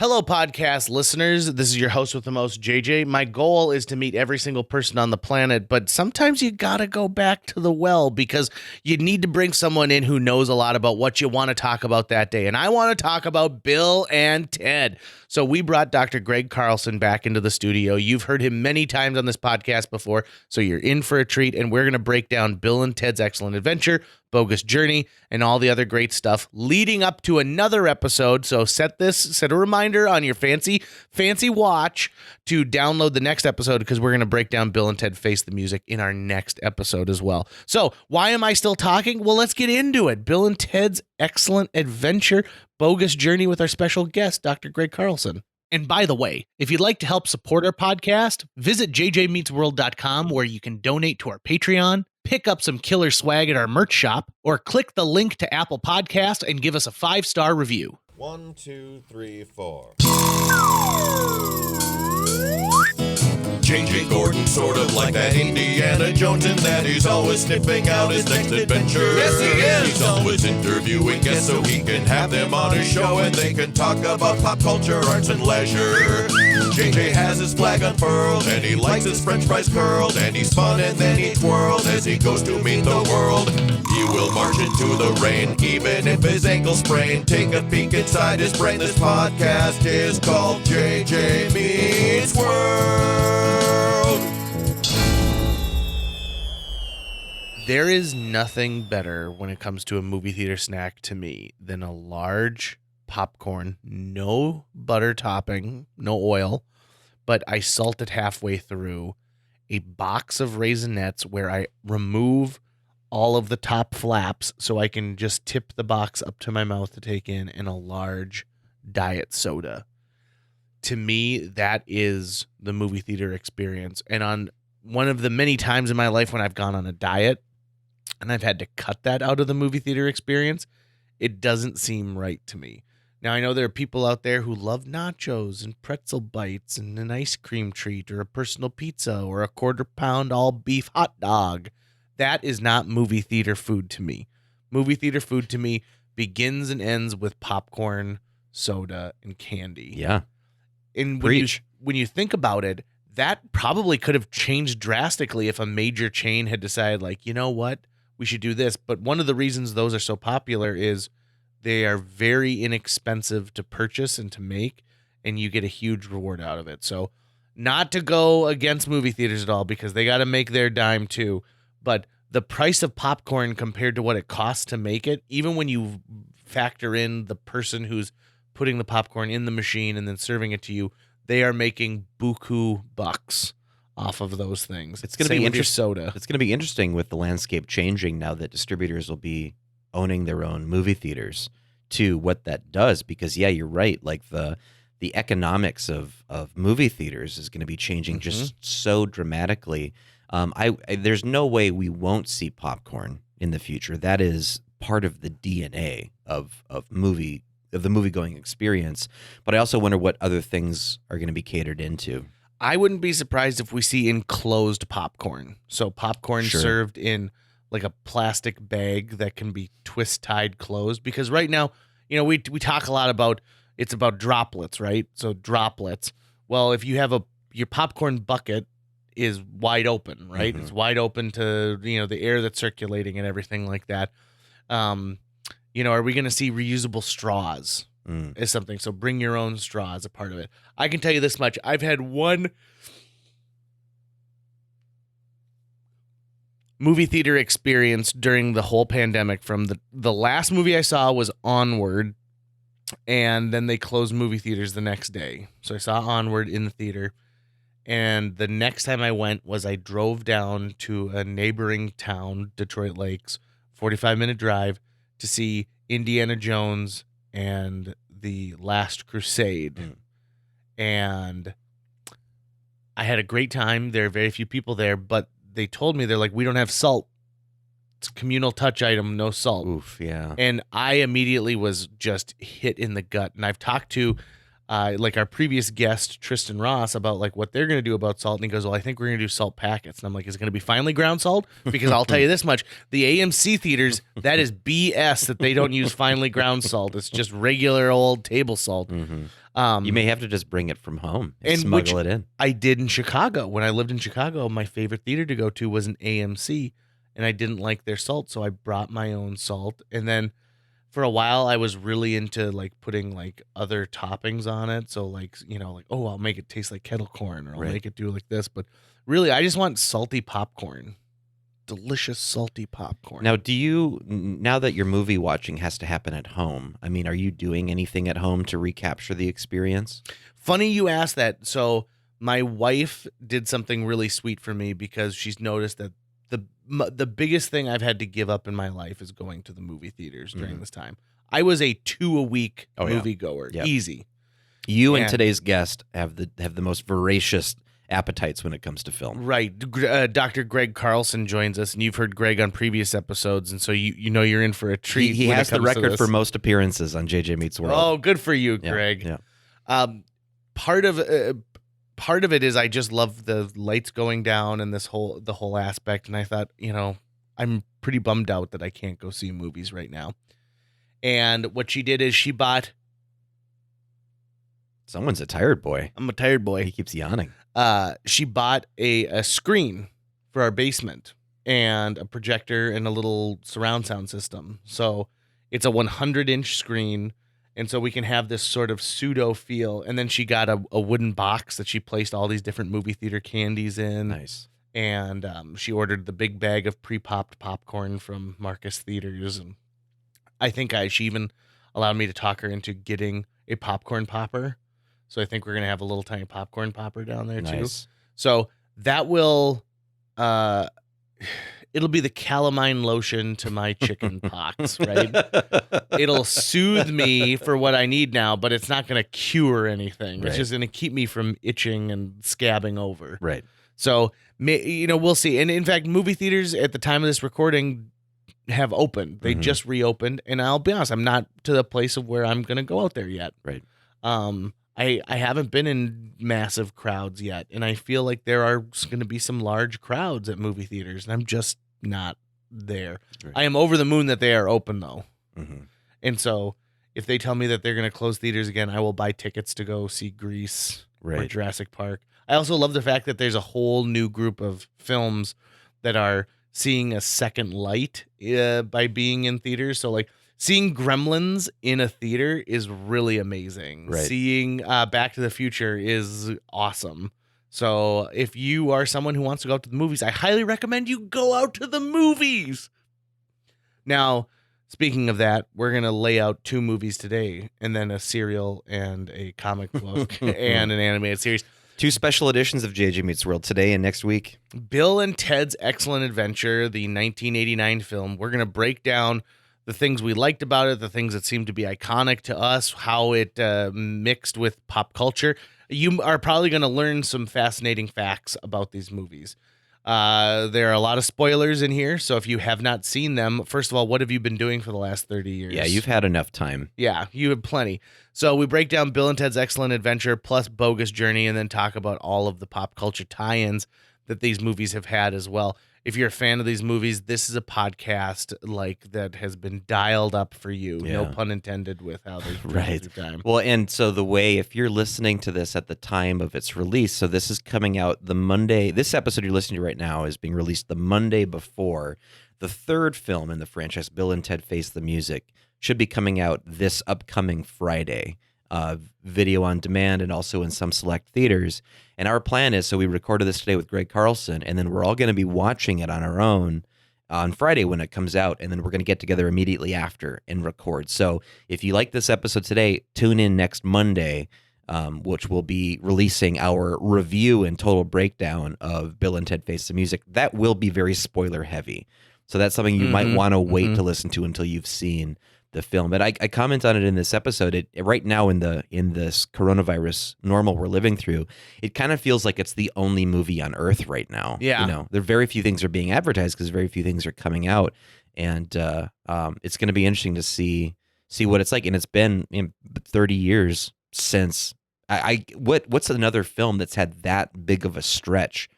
Hello, podcast listeners. This is your host with the most, JJ. My goal is to meet every single person on the planet, but sometimes you gotta go back to the well because you need to bring someone in who knows a lot about what you want to talk about that day. And I want to talk about Bill and Ted. So we brought Dr. Greg Carlson back into the studio. You've heard him many times on this podcast before, so you're in for a treat, and we're going to break down Bill and Ted's Excellent Adventure, Bogus Journey, and all the other great stuff leading up to another episode. So set a reminder on your fancy watch to download the next episode because we're going to break down Bill and Ted Face the Music in our next episode as well. So why am I still talking? Well, let's get into it. Bill and Ted's Excellent Adventure, Bogus Journey with our special guest, Dr. Greg Carlson. And by the way, if you'd like to help support our podcast, visit jjmeetsworld.com where you can donate to our Patreon, pick up some killer swag at our merch shop, or click the link to Apple Podcast and give us a 5-star review. 1, 2, 3, 4. J.J. Gordon, sort of like that Indiana Jones, in that he's always sniffing out his next adventure. Yes, he is. He's always interviewing guests so he can have them on his show and they can talk about pop culture, arts, and leisure. J.J. has his flag unfurled and he likes his french fries curled, and he's fun and then he twirled as he goes to meet the world. He will march into the rain even if his ankle sprained. Take a peek inside his brain. This podcast is called J.J. Meets World. There is nothing better when it comes to a movie theater snack to me than a large popcorn, no butter topping, no oil, but I salt it halfway through, a box of Raisinets where I remove all of the top flaps so I can just tip the box up to my mouth to take in, and a large diet soda. To me, that is the movie theater experience. And on one of the many times in my life when I've gone on a diet and I've had to cut that out of the movie theater experience, it doesn't seem right to me. Now, I know there are people out there who love nachos and pretzel bites and an ice cream treat or a personal pizza or a quarter-pound all-beef hot dog. That is not movie theater food to me. Movie theater food to me begins and ends with popcorn, soda, and candy. Yeah. And when you think about it, that probably could have changed drastically if a major chain had decided, like, you know what, we should do this. But one of the reasons those are so popular is they are very inexpensive to purchase and to make, and you get a huge reward out of it. So not to go against movie theaters at all because they got to make their dime too, but the price of popcorn compared to what it costs to make it, even when you factor in the person who's putting the popcorn in the machine and then serving it to you, they are making buku bucks off of those things. It's going to be interesting. Soda. It's going to be interesting with the landscape changing now that distributors will be owning their own movie theaters to what that does. Because yeah, you're right. Like the economics of movie theaters is going to be changing just so dramatically. There's no way we won't see popcorn in the future. That is part of the DNA of the movie-going experience. But I also wonder what other things are going to be catered into. I wouldn't be surprised if we see enclosed popcorn. So popcorn served in like a plastic bag that can be twist-tied closed. Because right now, you know, we talk a lot about it's about droplets, right? So droplets. Well, if you have your popcorn bucket is wide open, right? It's wide open to, you know, the air that's circulating and everything like that. You know, are we going to see reusable straws as something? So bring your own straw as a part of it. I can tell you this much. I've had one movie theater experience during the whole pandemic. From the last movie I saw was Onward, and then they closed movie theaters the next day. So I saw Onward in the theater, and the next time I went was I drove down to a neighboring town, Detroit Lakes, 45-minute drive, to see Indiana Jones and the Last Crusade. And I had a great time. There are very few people there, but they told me, they're like, we don't have salt. It's a communal touch item, no salt. Oof, yeah. And I immediately was just hit in the gut. And I've talked to like our previous guest Tristan Ross about like what they're going to do about salt, and he goes, well, I think we're going to do salt packets. And I'm like, is it going to be finely ground salt? Because I'll tell you this much, the AMC theaters, that is BS that they don't use finely ground salt. It's just regular old table salt. You may have to just bring it from home and smuggle it in. I did in Chicago. When I lived in Chicago, my favorite theater to go to was an AMC, and I didn't like their salt, so I brought my own salt. And then for a while, I was really into like putting like other toppings on it. So like, like, oh, I'll make it taste like kettle corn, or I'll make it do like this. But really, I just want salty popcorn. Delicious salty popcorn. Now, now that your movie watching has to happen at home, I mean, are you doing anything at home to recapture the experience? Funny you asked that. So my wife did something really sweet for me because she's noticed that the biggest thing I've had to give up in my life is going to the movie theaters during this time. I was a 2-a-week movie goer. Yep. Easy. You and today's guest have the most voracious appetites when it comes to film. Right. Dr. Greg Carlson joins us, and you've heard Greg on previous episodes, and so you know you're in for a treat. He has the record for most appearances on JJ Meets World. Oh, good for you, Greg. Yeah. Part of it is I just love the lights going down and the whole aspect, and I thought, I'm pretty bummed out that I can't go see movies right now. And what she did is she bought. Someone's a tired boy. I'm a tired boy. He keeps yawning. She bought a screen for our basement and a projector and a little surround sound system. So it's a 100-inch screen, and so we can have this sort of pseudo feel. And then she got a wooden box that she placed all these different movie theater candies in. Nice. And she ordered the big bag of pre-popped popcorn from Marcus Theaters. And I think she even allowed me to talk her into getting a popcorn popper. So I think we're going to have a little tiny popcorn popper down there too. So that will, it'll be the calamine lotion to my chicken pox, right? It'll soothe me for what I need now, but it's not going to cure anything. Right. It's just going to keep me from itching and scabbing over. Right. So, we'll see. And in fact, movie theaters at the time of this recording have opened. They just reopened. And I'll be honest, I'm not to the place of where I'm going to go out there yet. Right. I haven't been in massive crowds yet, and I feel like there are going to be some large crowds at movie theaters, and I'm just not there. Right. I am over the moon that they are open, though. Mm-hmm. And so if they tell me that they're going to close theaters again, I will buy tickets to go see Grease or Jurassic Park. I also love the fact that there's a whole new group of films that are seeing a second light by being in theaters. So, like, seeing Gremlins in a theater is really amazing. Right. Seeing Back to the Future is awesome. So if you are someone who wants to go out to the movies, I highly recommend you go out to the movies. Now, speaking of that, we're going to lay out 2 movies today, and then a serial and a comic book and an animated series. 2 special editions of JJ Meets World today and next week. Bill and Ted's Excellent Adventure, the 1989 film. We're going to break down the things we liked about it, the things that seemed to be iconic to us, how it mixed with pop culture. You are probably going to learn some fascinating facts about these movies. There are a lot of spoilers in here, so if you have not seen them, first of all, what have you been doing for the last 30 years? Yeah, you've had enough time. Yeah, you have plenty. So we break down Bill and Ted's Excellent Adventure plus Bogus Journey, and then talk about all of the pop culture tie-ins that these movies have had as well. If you're a fan of these movies, this is a podcast that has been dialed up for you. Yeah. No pun intended with how they Right. through time. Well, and so if you're listening to this at the time of its release, so this is coming out the Monday. This episode you're listening to right now is being released the Monday before the 3rd film in the franchise, Bill and Ted Face the Music, should be coming out this upcoming Friday. Video on demand and also in some select theaters. And our plan is, so we recorded this today with Greg Carlson, and then we're all going to be watching it on our own on Friday when it comes out, and then we're going to get together immediately after and record. So if you like this episode today, tune in next Monday, which will be releasing our review and total breakdown of Bill and Ted Face the Music. That will be very spoiler heavy. So that's something you might want to wait to listen to until you've seen the film. But I comment on it in this episode. Right now in this coronavirus normal we're living through, it kind of feels like it's the only movie on Earth right now. Yeah. There are very few things are being advertised because very few things are coming out, and it's going to be interesting to see what it's like. And it's been 30 years since What's another film that's had that big of a stretch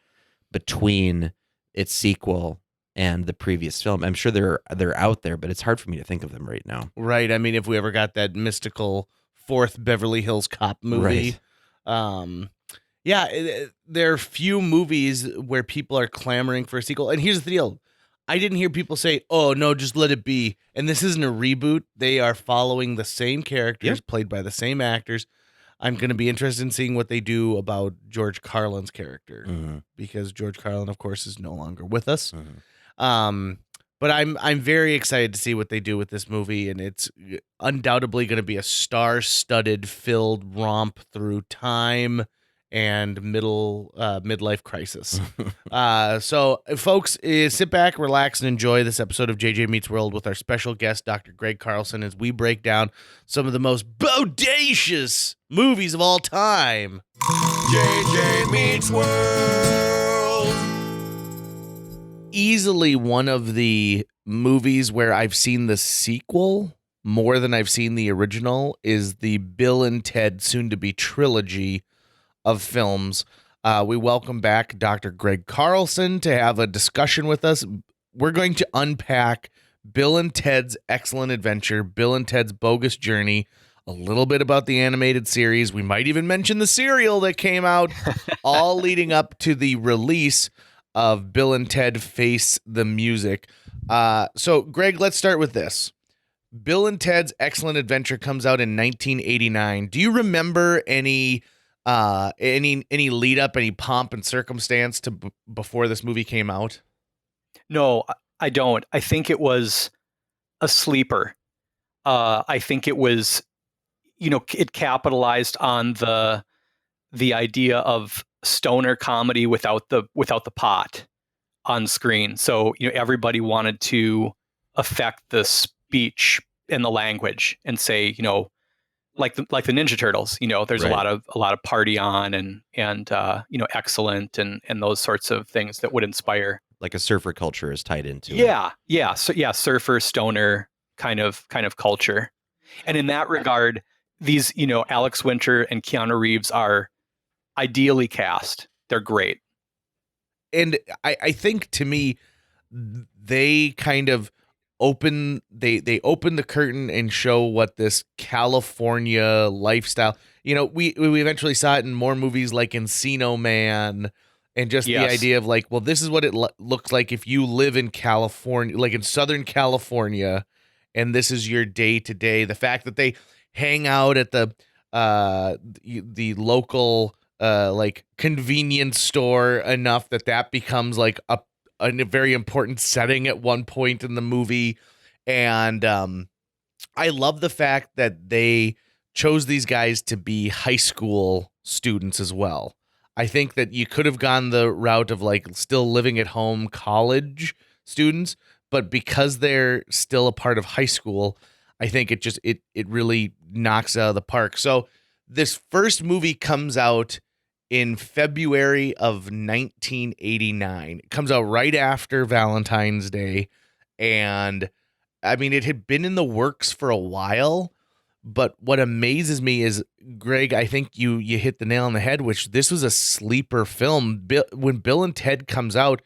between its sequel and the previous film? I'm sure they're out there, but it's hard for me to think of them right now. Right. I mean, if we ever got that mystical fourth Beverly Hills Cop movie, yeah, there are few movies where people are clamoring for a sequel. And here's the deal. I didn't hear people say, "Oh no, just let it be." And this isn't a reboot. They are following the same characters, played by the same actors. I'm going to be interested in seeing what they do about George Carlin's character, because George Carlin, of course, is no longer with us. But I'm very excited to see what they do with this movie, and it's undoubtedly going to be a star-studded, filled romp through time and midlife crisis. So, folks, sit back, relax, and enjoy this episode of JJ Meets World with our special guest, Dr. Greg Carlson, as we break down some of the most bodacious movies of all time. JJ Meets World. Easily one of the movies where I've seen the sequel more than I've seen the original is the Bill and Ted soon-to-be trilogy of films. We welcome back Dr. Greg Carlson to have a discussion with us. We're going to unpack Bill and Ted's Excellent Adventure, Bill and Ted's Bogus Journey, a little bit about the animated series. We might even mention the cereal that came out, all leading up to the release of Bill and Ted Face the Music. So, Greg, let's start with this. Bill and Ted's Excellent Adventure comes out in 1989. Do you remember any lead up, any pomp and circumstance to before this movie came out? No, I don't. I think it was a sleeper. I think it was, it capitalized on the idea of stoner comedy without the pot on screen. So, everybody wanted to affect the speech and the language and say, like the Ninja Turtles, there's Right. a lot of party on and excellent and those sorts of things that would inspire. Like a surfer culture is tied into it. Yeah. So surfer, stoner kind of culture. And in that regard, these, Alex Winter and Keanu Reeves are ideally cast. They're great. And I think, to me, they kind of open the curtain and show what this California lifestyle, we eventually saw it in more movies like Encino Man, and just the idea of like, well, this is what it looks like if you live in California, like in Southern California, and this is your day to day. The fact that they hang out at the local like convenience store enough that becomes like a very important setting at one point in the movie. And I love the fact that they chose these guys to be high school students as well. I think that you could have gone the route of like still living at home college students, but because they're still a part of high school, I think it really knocks out of the park. So this first movie comes out in February of 1989. It comes out right after Valentine's Day. And I mean, it had been in the works for a while, but what amazes me is, Greg, I think you hit the nail on the head, which this was a sleeper film. When Bill and Ted comes out,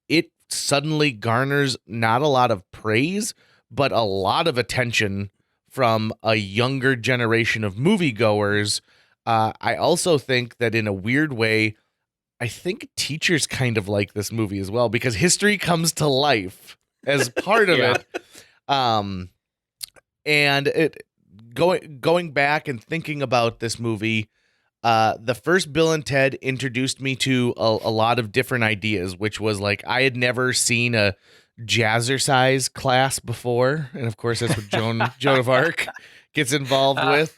it suddenly garners not a lot of praise, but a lot of attention from a younger generation of moviegoers. I also think that in a weird way, I think teachers kind of like this movie as well, because history comes to life as part of it. And it going back and thinking about this movie, the first Bill and Ted introduced me to a lot of different ideas, which was like, I had never seen a jazzercise class before. And of course, that's what Joan of Arc gets involved with.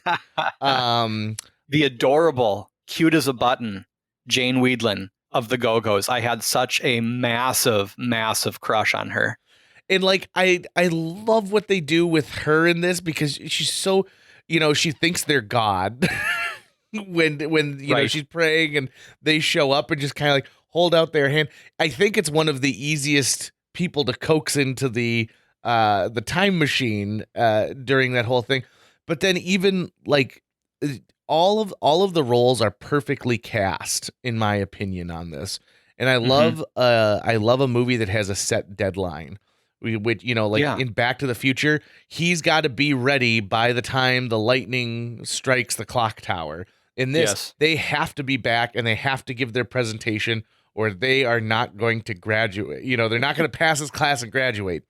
The adorable, cute as a button, Jane Weedland of the Go-Go's. I had such a massive, massive crush on her. And like, I love what they do with her in this, because she's so, she thinks they're God when Right. she's praying and they show up and just kind of like hold out their hand. I think it's one of the easiest people to coax into the time machine during that whole thing. But then even like all of the roles are perfectly cast, in my opinion, on this. And I love a movie that has a set deadline. Which, like Yeah. in Back to the Future, he's got to be ready by the time the lightning strikes the clock tower. In this, Yes. they have to be back and they have to give their presentation, or they are not going to graduate. They're not going to pass this class and graduate.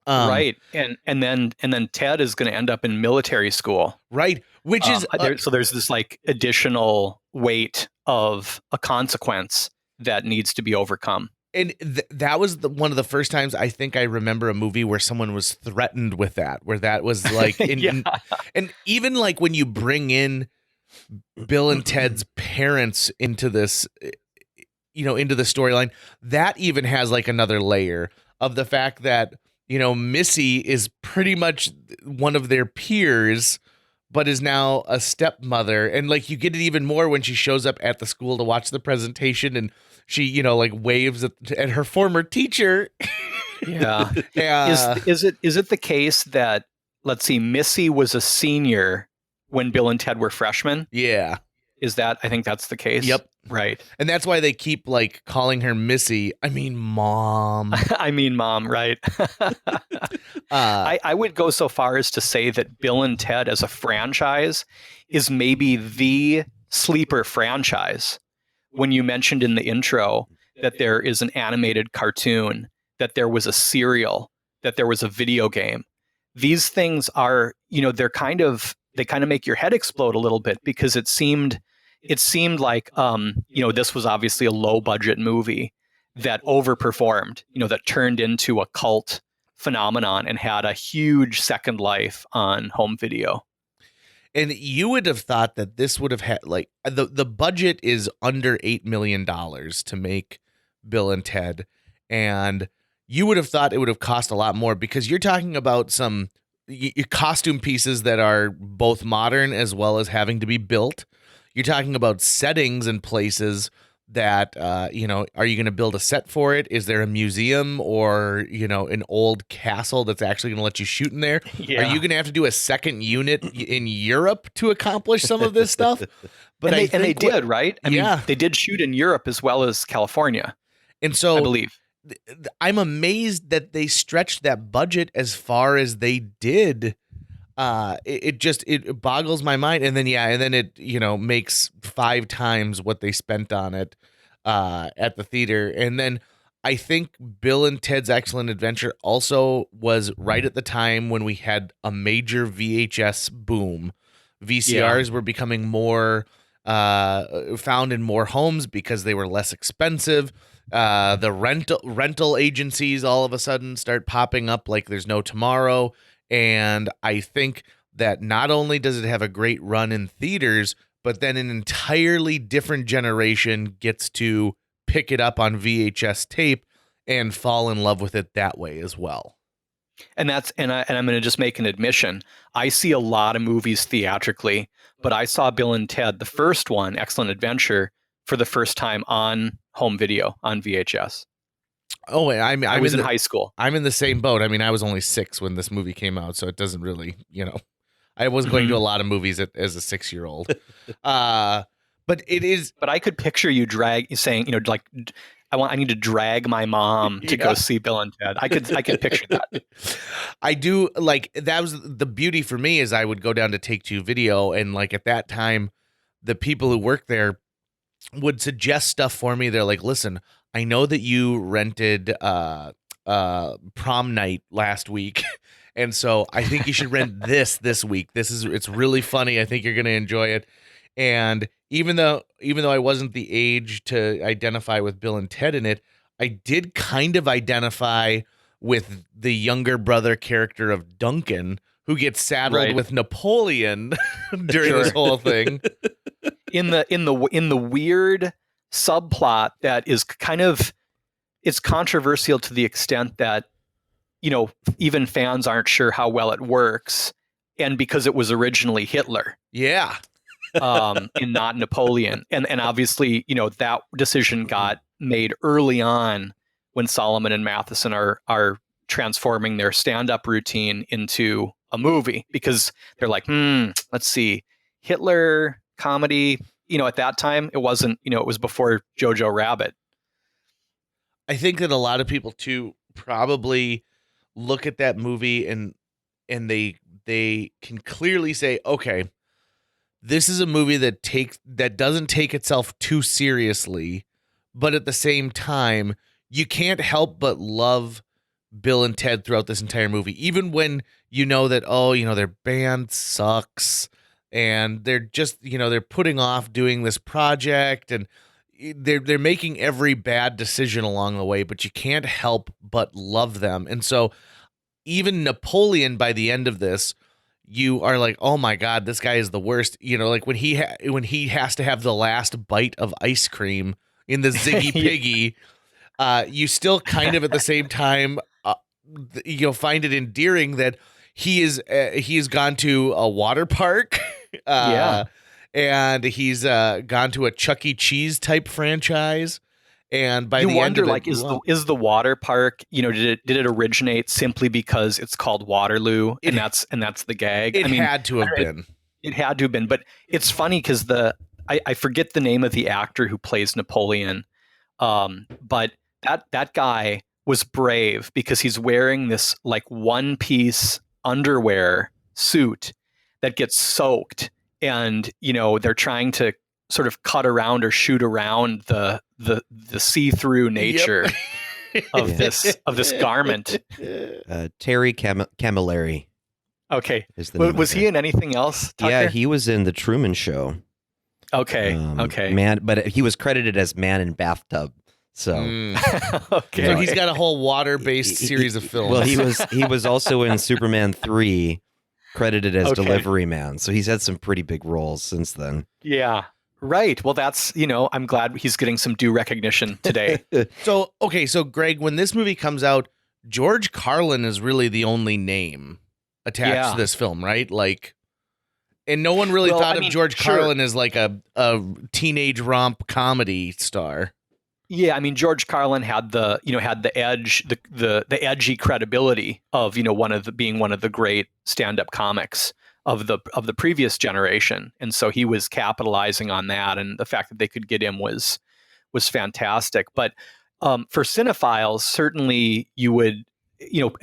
Right. And then Ted is going to end up in military school. Right. Which is so there's this like additional weight of a consequence that needs to be overcome. and that was one of the first times I think I remember a movie where someone was threatened with that, where that was like, Yeah. and even like when you bring in Bill and Ted's parents into this, into the storyline, that even has like another layer of the fact that, Missy is pretty much one of their peers, but is now a stepmother. And like you get it even more when she shows up at the school to watch the presentation and she, like waves at her former teacher. Yeah. Yeah. Is it the case that, let's see, Missy was a senior when Bill and Ted were freshmen? Yeah. I think that's the case. Yep. Right. And that's why they keep like calling her Missy. I mean, Mom. I mean, Mom, right. I would go so far as to say that Bill and Ted as a franchise is maybe the sleeper franchise. When you mentioned in the intro that there is an animated cartoon, that there was a serial, that there was a video game, these things are, they kind of make your head explode a little bit, because it seemed like, this was obviously a low budget movie that overperformed, that turned into a cult phenomenon and had a huge second life on home video. And you would have thought that this would have had like the budget is under $8 million to make Bill and Ted. And you would have thought it would have cost a lot more, because you're talking about some costume pieces that are both modern as well as having to be built. You're talking about settings and places that, are you going to build a set for it? Is there a museum or, an old castle that's actually going to let you shoot in there? Yeah. Are you going to have to do a second unit in Europe to accomplish some of this stuff? But they did, right? I Yeah. mean, they did shoot in Europe as well as California, And so I believe. I'm amazed that they stretched that budget as far as they did. It boggles my mind. And then it makes 5 times what they spent on it at the theater. And then I think Bill and Ted's Excellent Adventure also was right at the time when we had a major VHS boom. VCRs were becoming more found in more homes because they were less expensive. The rental agencies all of a sudden start popping up like there's no tomorrow. And I think that not only does it have a great run in theaters, but then an entirely different generation gets to pick it up on VHS tape and fall in love with it that way as well. And I'm going to just make an admission. I see a lot of movies theatrically, but I saw Bill and Ted, the first one, Excellent Adventure, for the first time on home video on VHS. Oh, I was in high school. I'm in the same boat. I mean, I was only 6 when this movie came out, so it doesn't really, I was going to a lot of movies as a 6-year-old. But it is. But I could picture you saying, like, I need to drag my mom to go see Bill and Ted. I could picture that. I do, like, that was the beauty for me, is I would go down to Take Two Video, and like at that time, the people who worked there would suggest stuff for me. They're like, listen, I know that you rented Prom Night last week, and so I think you should rent this week. It's really funny. I think you're going to enjoy it. And even though I wasn't the age to identify with Bill and Ted in it, I did kind of identify with the younger brother character of Duncan, who gets saddled with Napoleon during this whole thing. In the weird subplot that is it's controversial to the extent that, even fans aren't sure how well it works, and because it was originally Hitler. Yeah. And not Napoleon. And obviously, that decision got made early on when Solomon and Matheson are transforming their stand-up routine into a movie, because they're like, let's see, Hitler comedy. At that time, it wasn't. It was before Jojo Rabbit. I think that a lot of people too probably look at that movie and they can clearly say, okay, this is a movie that doesn't take itself too seriously, but at the same time, you can't help but love Bill and Ted throughout this entire movie, even when you know that, their band sucks and they're just, they're putting off doing this project and they're making every bad decision along the way, but you can't help but love them. And so even Napoleon, by the end of this, you are like, oh my God, this guy is the worst. Like when he has to have the last bite of ice cream in the Ziggy Piggy, you still kind of at the same time, find it endearing that he has gone to a water park. Yeah. And he's gone to a Chuck E. Cheese type franchise. And by you the wonder, end of it, is the water park, did it originate simply because it's called Waterloo and that's the gag? It had to have been. It had to have been, but it's funny because I forget the name of the actor who plays Napoleon, but that guy was brave because he's wearing this like one piece underwear suit that gets soaked, and they're trying to sort of cut around or shoot around the see-through nature of this garment. Terry Camilleri. Okay. Was he in anything else, Tucker? Yeah, he was in The Truman Show. Okay. But he was credited as Man in Bathtub. So okay. So he's got a whole water-based series of films. Well, he was also in Superman 3, credited as Delivery Man. So he's had some pretty big roles since then. Yeah. Right. Well, that's, I'm glad he's getting some due recognition today. So Greg, when this movie comes out, George Carlin is really the only name attached to this film, right? Like, and no one really thought of George Carlin as like a teenage romp comedy star. Yeah, I mean, George Carlin had the edge, the edgy credibility of being one of the great stand-up comics of the previous generation, and so he was capitalizing on that, and the fact that they could get him was fantastic. But for cinephiles, certainly you would,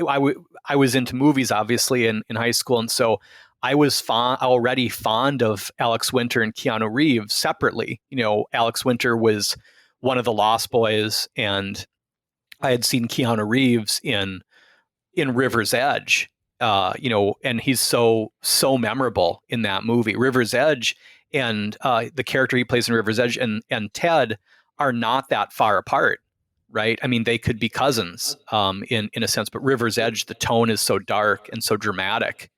I was into movies obviously in high school, and so I was already fond of Alex Winter and Keanu Reeves separately. Alex Winter was one of the Lost Boys, and I had seen Keanu Reeves in River's Edge, and he's so memorable in that movie. River's Edge and the character he plays in River's Edge and Ted are not that far apart, right? I mean, they could be cousins in a sense, but River's Edge, the tone is so dark and so dramatic,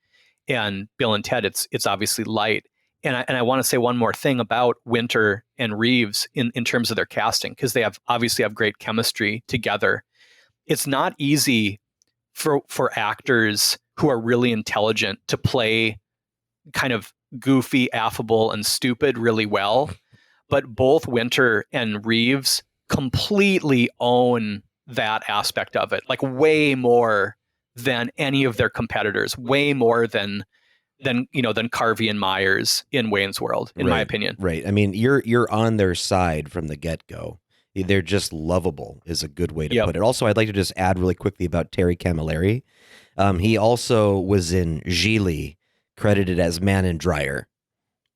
and Bill and Ted, it's obviously light. And I want to say one more thing about Winter and Reeves in terms of their casting, because they obviously have great chemistry together. It's not easy for actors who are really intelligent to play kind of goofy, affable, and stupid really well. But both Winter and Reeves completely own that aspect of it, like way more than any of their competitors, way more than Carvey and Myers in Wayne's World, in my opinion. Right. I mean, you're on their side from the get-go. They're just lovable is a good way to put it. Also, I'd like to just add really quickly about Terry Camilleri. He also was in Gigli, credited as Man in Dryer.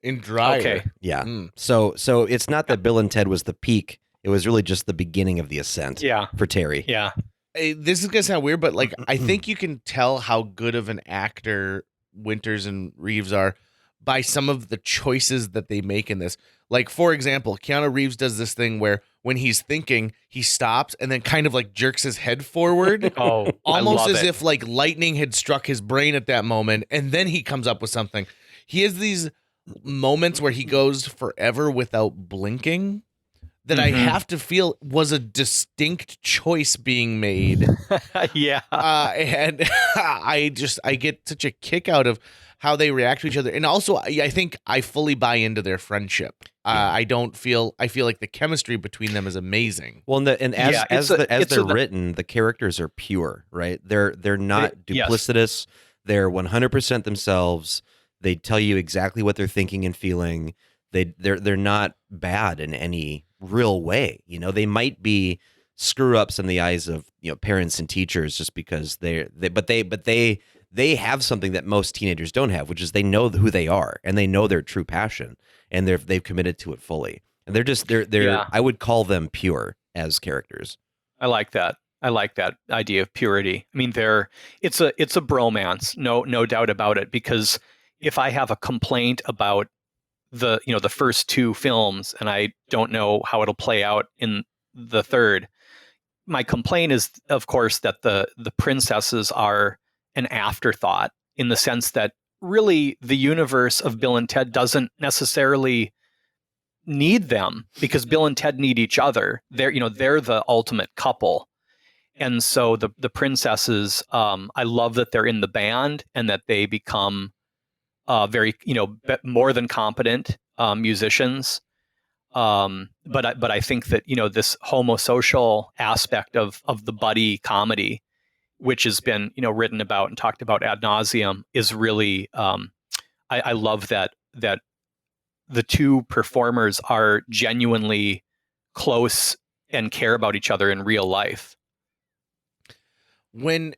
In Dryer. Okay. Yeah. So it's not that Bill and Ted was the peak. It was really just the beginning of the ascent for Terry. Yeah. This is going to sound weird, but like I think you can tell how good of an actor Winters and Reeves are by some of the choices that they make in this. Like, for example, Keanu Reeves does this thing where when he's thinking, he stops and then kind of like jerks his head forward. Almost as if like lightning had struck his brain at that moment, and then he comes up with something. He has these moments where he goes forever without blinking that I have to feel was a distinct choice being made. Yeah. And I get such a kick out of how they react to each other. And also, I think I fully buy into their friendship. I feel like the chemistry between them is amazing. Well, as they're written, the characters are pure, right? They're not duplicitous. They're 100% themselves. They tell you exactly what they're thinking and feeling. They're not bad in any real way. You know, they might be screw ups in the eyes of, you know, parents and teachers just because they have something that most teenagers don't have, which is they know who they are and they know their true passion and they've committed to it fully. And they're I would call them pure as characters. I like that. I like that idea of purity. I mean, it's a bromance, no doubt about it. Because if I have a complaint about the first two films and I don't know how it'll play out in the third, my complaint is, of course, that the princesses are an afterthought, in the sense that really the universe of Bill and Ted doesn't necessarily need them, because Bill and Ted need each other. They're the ultimate couple. And so the princesses, I love that they're in the band and that they become very, more than competent musicians. But I think that, this homosocial aspect of the buddy comedy, which has been, written about and talked about ad nauseum, is really, I love that the two performers are genuinely close and care about each other in real life. When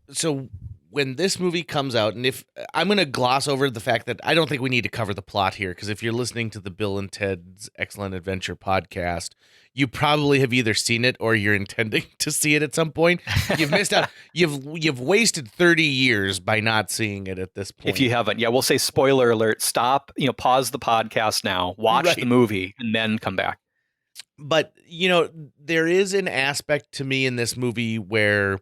this movie comes out, and if I'm going to gloss over the fact that I don't think we need to cover the plot here, because if you're listening to the Bill and Ted's Excellent Adventure podcast, you probably have either seen it or you're intending to see it at some point. You've missed out. You've wasted 30 years by not seeing it at this point. If you haven't, we'll say spoiler alert. Stop. Pause the podcast now. Watch the movie and then come back. But there is an aspect to me in this movie where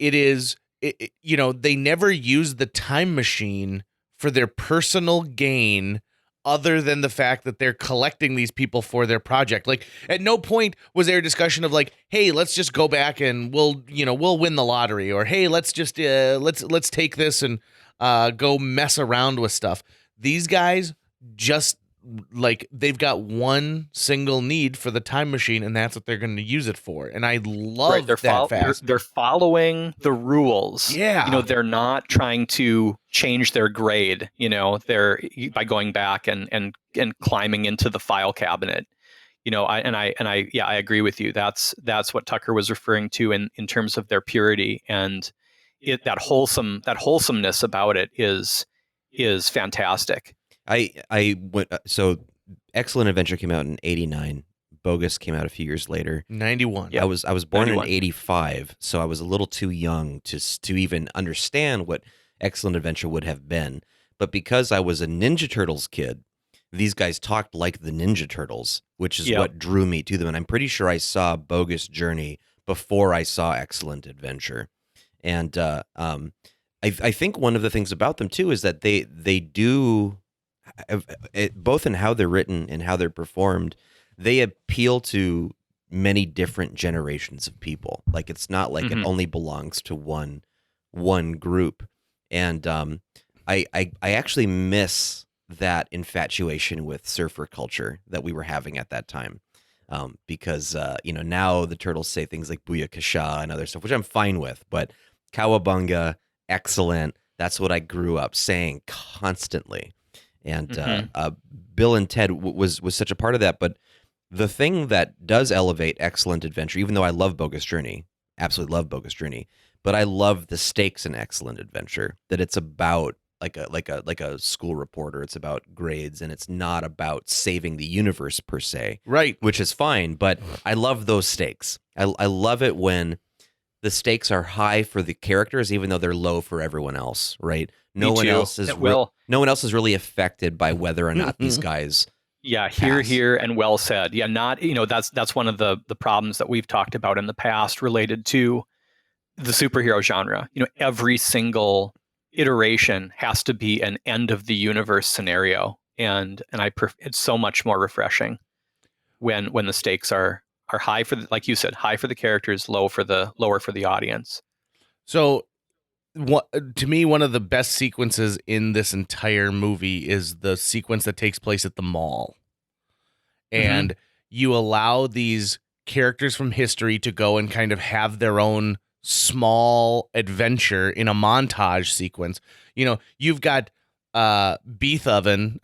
they never use the time machine for their personal gain, other than the fact that they're collecting these people for their project. Like, at no point was there a discussion of like, hey, let's just go back and we'll win the lottery, or hey, let's just let's take this and go mess around with stuff. These guys just, like, they've got one single need for the time machine, and that's what they're going to use it for. And I love that. They're following the rules. Yeah. They're not trying to change their grade. They're by going back and climbing into the file cabinet. I agree with you. That's what Tucker was referring to in terms of their purity, and that wholesomeness about it is fantastic. So Excellent Adventure came out in 89. Bogus came out a few years later. 91. I was born 91. in 85, so I was a little too young to even understand what Excellent Adventure would have been. But because I was a Ninja Turtles kid, these guys talked like the Ninja Turtles, which is what drew me to them. And I'm pretty sure I saw Bogus Journey before I saw Excellent Adventure. And I think one of the things about them too is that they do, both in how they're written and how they're performed, they appeal to many different generations of people. Like, it's not like it only belongs to one group. And I actually miss that infatuation with surfer culture that we were having at that time. Because now the Turtles say things like Booyakasha and other stuff, which I'm fine with, but Cowabunga, excellent. That's what I grew up saying constantly. And Bill and Ted was such a part of that. But the thing that does elevate Excellent Adventure, even though I love Bogus Journey, absolutely love Bogus Journey, but I love the stakes in Excellent Adventure, that it's about like a school reporter. It's about grades, and it's not about saving the universe per se. Right. Which is fine, but I love those stakes. I love it when the stakes are high for the characters, even though they're low for everyone else, right? No one else is really affected by whether or not these guys. Yeah, here, and well said. Yeah, that's one of the problems that we've talked about in the past related to the superhero genre. Every single iteration has to be an end of the universe scenario, and it's so much more refreshing when the stakes are high for like you said, high for the characters, lower for the audience. So, to me, one of the best sequences in this entire movie is the sequence that takes place at the mall. And you allow these characters from history to go and kind of have their own small adventure in a montage sequence. You've got Beethoven,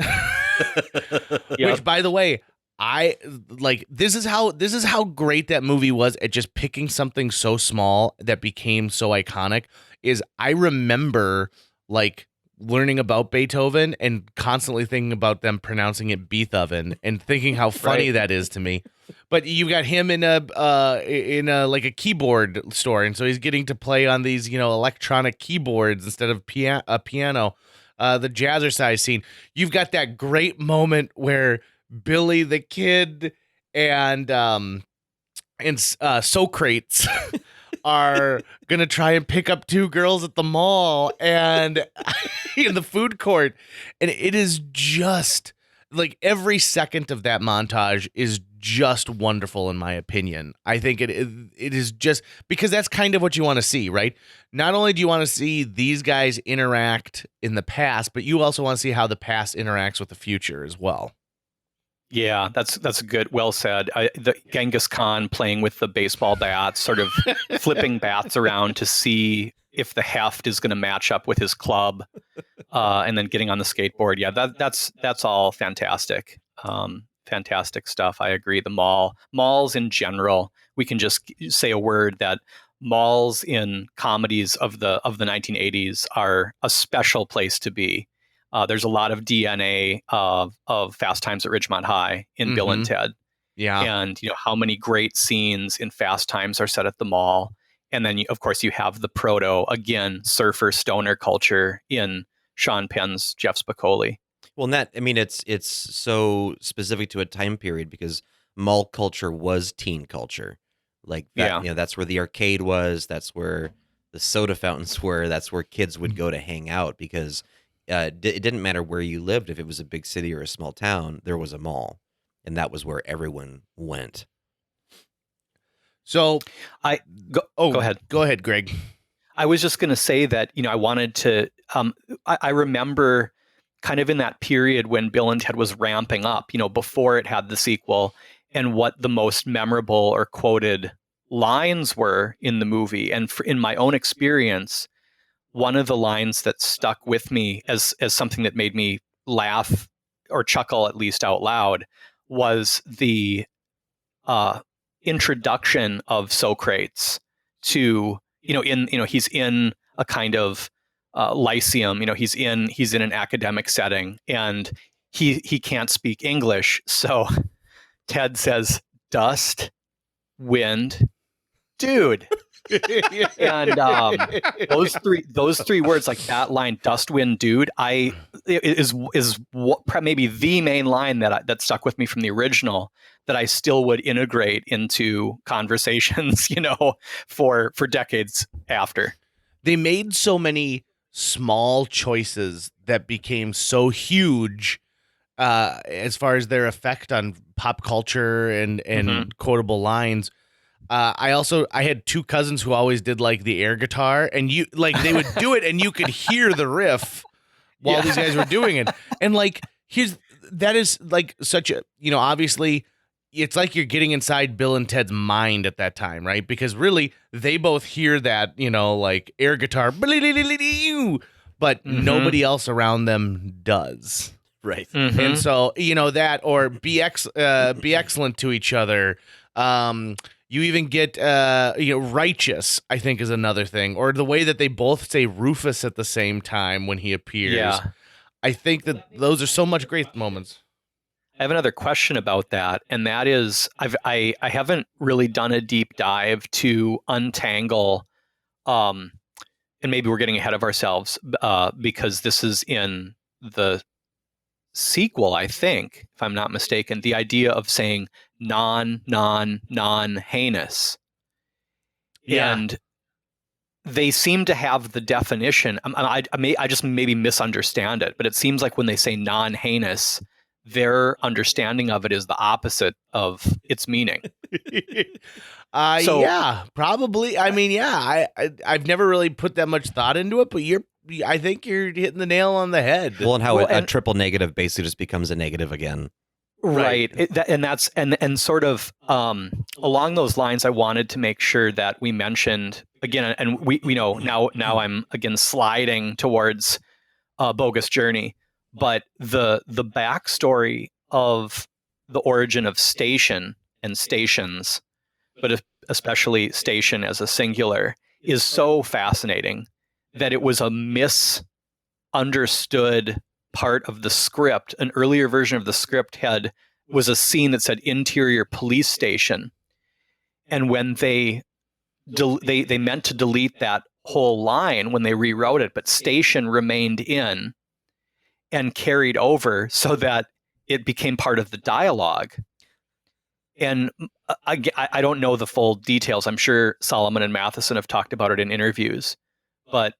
which, by the way, I like. This is how great that movie was at just picking something so small that became so iconic. Is I remember like learning about Beethoven and constantly thinking about them pronouncing it Beethoven and thinking how funny that is to me. But you got him in a like a keyboard store, and so he's getting to play on these electronic keyboards instead of a piano. The jazzercise scene. You've got that great moment where Billy the Kid and Socrates are gonna try and pick up two girls at the mall and in the food court, and it is just like every second of that montage is just wonderful in my opinion. I think it is just because that's kind of what you want to see, right? Not only do you want to see these guys interact in the past, but you also want to see how the past interacts with the future as well. Yeah, that's good. Well said. The Genghis Khan playing with the baseball bats, sort of flipping bats around to see if the heft is going to match up with his club, and then getting on the skateboard. Yeah, that's all fantastic. Fantastic stuff. I agree. The malls in general. We can just say a word that malls in comedies of the 1980s are a special place to be. There's a lot of DNA of Fast Times at Ridgemont High in Bill and Ted. Yeah. And how many great scenes in Fast Times are set at the mall. And then, of course, you have the again, surfer stoner culture in Sean Penn's Jeff Spicoli. Well, it's so specific to a time period because mall culture was teen culture. Like that, that's where the arcade was. That's where the soda fountains were. That's where kids would go to hang out because it didn't matter where you lived. If it was a big city or a small town, there was a mall, and that was where everyone went. So go ahead. Go ahead, Greg. I was just going to say that, I wanted to, I remember kind of in that period when Bill and Ted was ramping up, before it had the sequel, and what the most memorable or quoted lines were in the movie. And in my own experience, one of the lines that stuck with me as something that made me laugh or chuckle, at least out loud, was the introduction of Socrates to, he's in a kind of lyceum, he's in an academic setting, and he can't speak English. So Ted says, "Dust, wind, dude." And those three words, like that line, "Dust, wind, dude," is maybe the main line that stuck with me from the original, that I still would integrate into conversations, for decades after. They made so many small choices that became so huge as far as their effect on pop culture and quotable lines. I had two cousins who always did like the air guitar, and they would do it and you could hear the riff while these guys were doing it. And like, that is like such a, obviously it's like you're getting inside Bill and Ted's mind at that time, right? Because really they both hear that, like air guitar, but nobody else around them does. Right. And so, that, or be excellent to each other. You even get, righteous, I think, is another thing. Or the way that they both say Rufus at the same time when he appears. Yeah. I think that those are so much great moments. I have another question about that, and that is, I haven't really done a deep dive to untangle, and maybe we're getting ahead of ourselves, because this is in the sequel, I think, if I'm not mistaken, the idea of saying non-heinous. Yeah. And they seem to have the definition. I just maybe misunderstand it, but it seems like when they say non-heinous, their understanding of it is the opposite of its meaning. Yeah, probably. I mean, yeah, I've never really put that much thought into it, but I think you're hitting the nail on the head. Well, and how a triple negative basically just becomes a negative again. Right. And sort of along those lines, I wanted to make sure that we mentioned again, and we know now I'm again sliding towards Bogus Journey. But the backstory of the origin of station and stations, but especially station as a singular, is so fascinating that it was a misunderstood part of the script. An earlier version of the script was a scene that said interior police station, and when they meant to delete that whole line when they rewrote it, but station remained in and carried over so that it became part of the dialogue. And I don't know the full details. I'm sure Solomon and Matheson have talked about it in interviews, but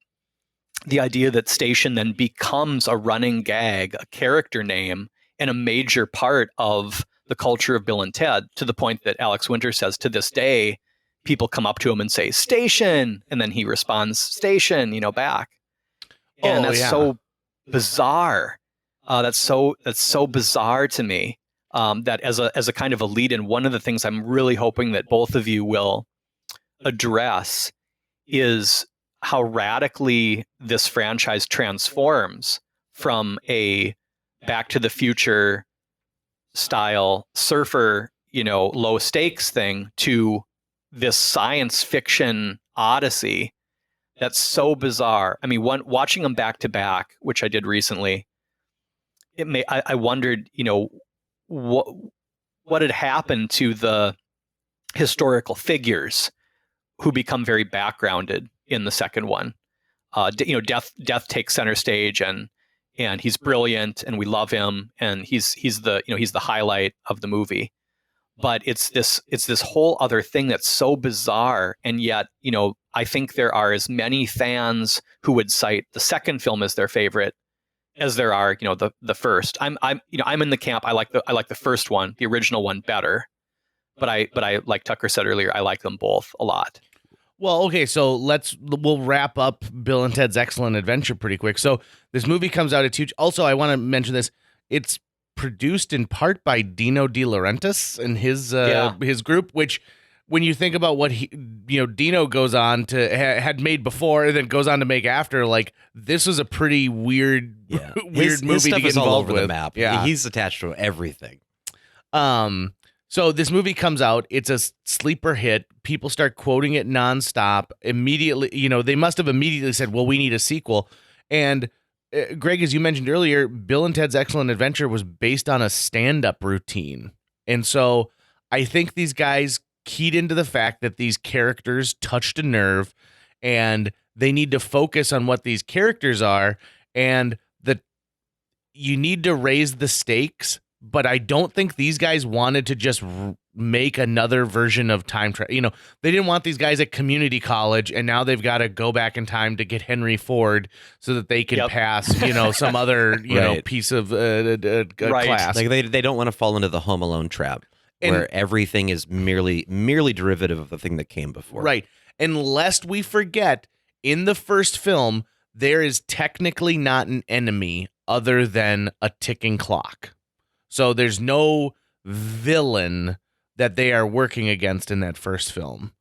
the idea that station then becomes a running gag, a character name, and a major part of the culture of Bill and Ted, to the point that Alex Winter says to this day, people come up to him and say, "Station," and then he responds, "Station," back. And that's so bizarre. That's so bizarre to me. That as a kind of a lead-in, one of the things I'm really hoping that both of you will address is how radically this franchise transforms from a Back to the Future style surfer, low stakes thing to this science fiction odyssey that's so bizarre. I mean, watching them back to back, which I did recently, I wondered, what had happened to the historical figures who become very backgrounded in the second one. Death takes center stage, and he's brilliant, and we love him, and he's the highlight of the movie. But it's this whole other thing that's so bizarre, and yet I think there are as many fans who would cite the second film as their favorite as there are the first. I'm in the camp. I like the first one, the original one, better. But I like Tucker said earlier, I like them both a lot. Well, okay, so we'll wrap up Bill and Ted's Excellent Adventure pretty quick. So this movie comes out, it's huge. Also, I want to mention this. It's produced in part by Dino De Laurentiis and his group, which when you think about what Dino goes on to had made before and then goes on to make after, like, this was a pretty weird his movie stuff to get is all involved over with. the map. Yeah. He's attached to everything. So this movie comes out. It's a sleeper hit. People start quoting it nonstop. Immediately, they must have immediately said, well, we need a sequel. And Greg, as you mentioned earlier, Bill and Ted's Excellent Adventure was based on a stand-up routine. And so I think these guys keyed into the fact that these characters touched a nerve and they need to focus on what these characters are, and that you need to raise the stakes. But I don't think these guys wanted to just make another version of time travel. They didn't want these guys at community college, and now they've got to go back in time to get Henry Ford so that they can pass, some other, Right. piece of Right. class. Like they don't want to fall into the Home Alone trap, where everything is merely derivative of the thing that came before. Right. And lest we forget, in the first film, there is technically not an enemy other than a ticking clock. So there's no villain that they are working against in that first film.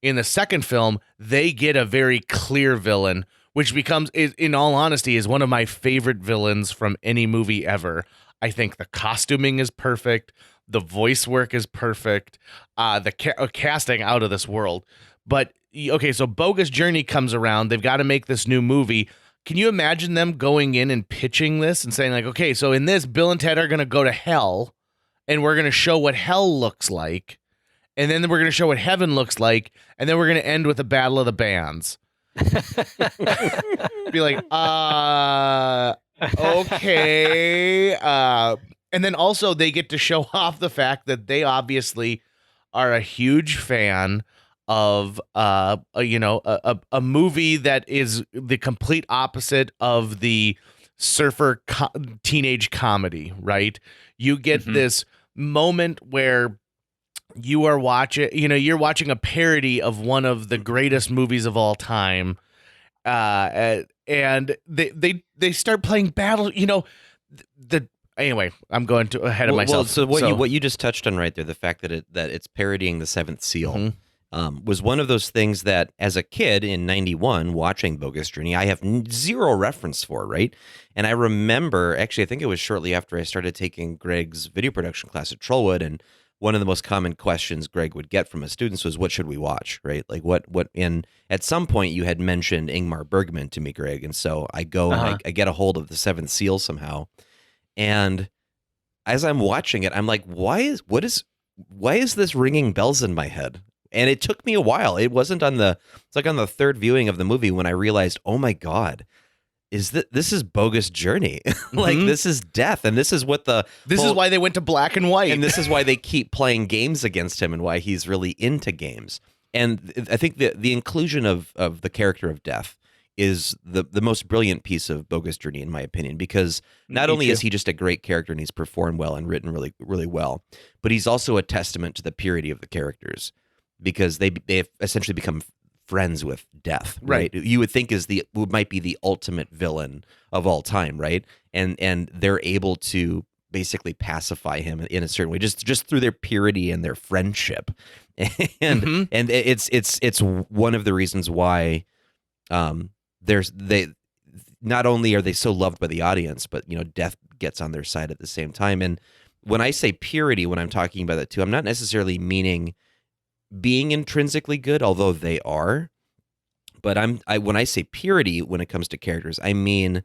In the second film, they get a very clear villain, which becomes, in all honesty, is one of my favorite villains from any movie ever. I think the costuming is perfect. The voice work is perfect. The casting out of this world. But, okay, so Bogus Journey comes around. They've got to make this new movie. Can you imagine them going in and pitching this and saying, like, okay, so in this, Bill and Ted are going to go to hell, and we're going to show what hell looks like, and then we're going to show what heaven looks like, and then we're going to end with a battle of the bands. Be like, okay. And then also they get to show off the fact that they obviously are a huge fan of a movie that is the complete opposite of the surfer teenage comedy, right? You get this moment where you're watching a parody of one of the greatest movies of all time, and they start playing battle. Anyway, I'm going ahead of myself. So what you just touched on right there, the fact that it's parodying the Seventh Seal. was one of those things that as a kid in 91 watching Bogus Journey, I have zero reference for, right? And I remember, actually, I think it was shortly after I started taking Greg's video production class at Trollwood, and one of the most common questions Greg would get from his students was, what should we watch, right? Like and at some point you had mentioned Ingmar Bergman to me, Greg, and so I go and I get a hold of The Seventh Seal somehow, and as I'm watching it, I'm like, why is this ringing bells in my head? And it took me a while. It's like on the third viewing of the movie when I realized, oh my God, this is Bogus Journey. Like this is death. And this is what this is why they went to black and white. And this is why they keep playing games against him and why he's really into games. And I think the inclusion of the character of death is the most brilliant piece of Bogus Journey, in my opinion, because not only is he just a great character and he's performed well and written really, really well, but he's also a testament to the purity of the characters, because they've essentially become friends with death, right? You would think might be the ultimate villain of all time, right? And they're able to basically pacify him in a certain way, just through their purity and their friendship, and it's one of the reasons why they not only are they so loved by the audience, but death gets on their side at the same time. And when I say purity, when I'm talking about that too, I'm not necessarily meaning being intrinsically good, although they are. But when I say purity when it comes to characters, I mean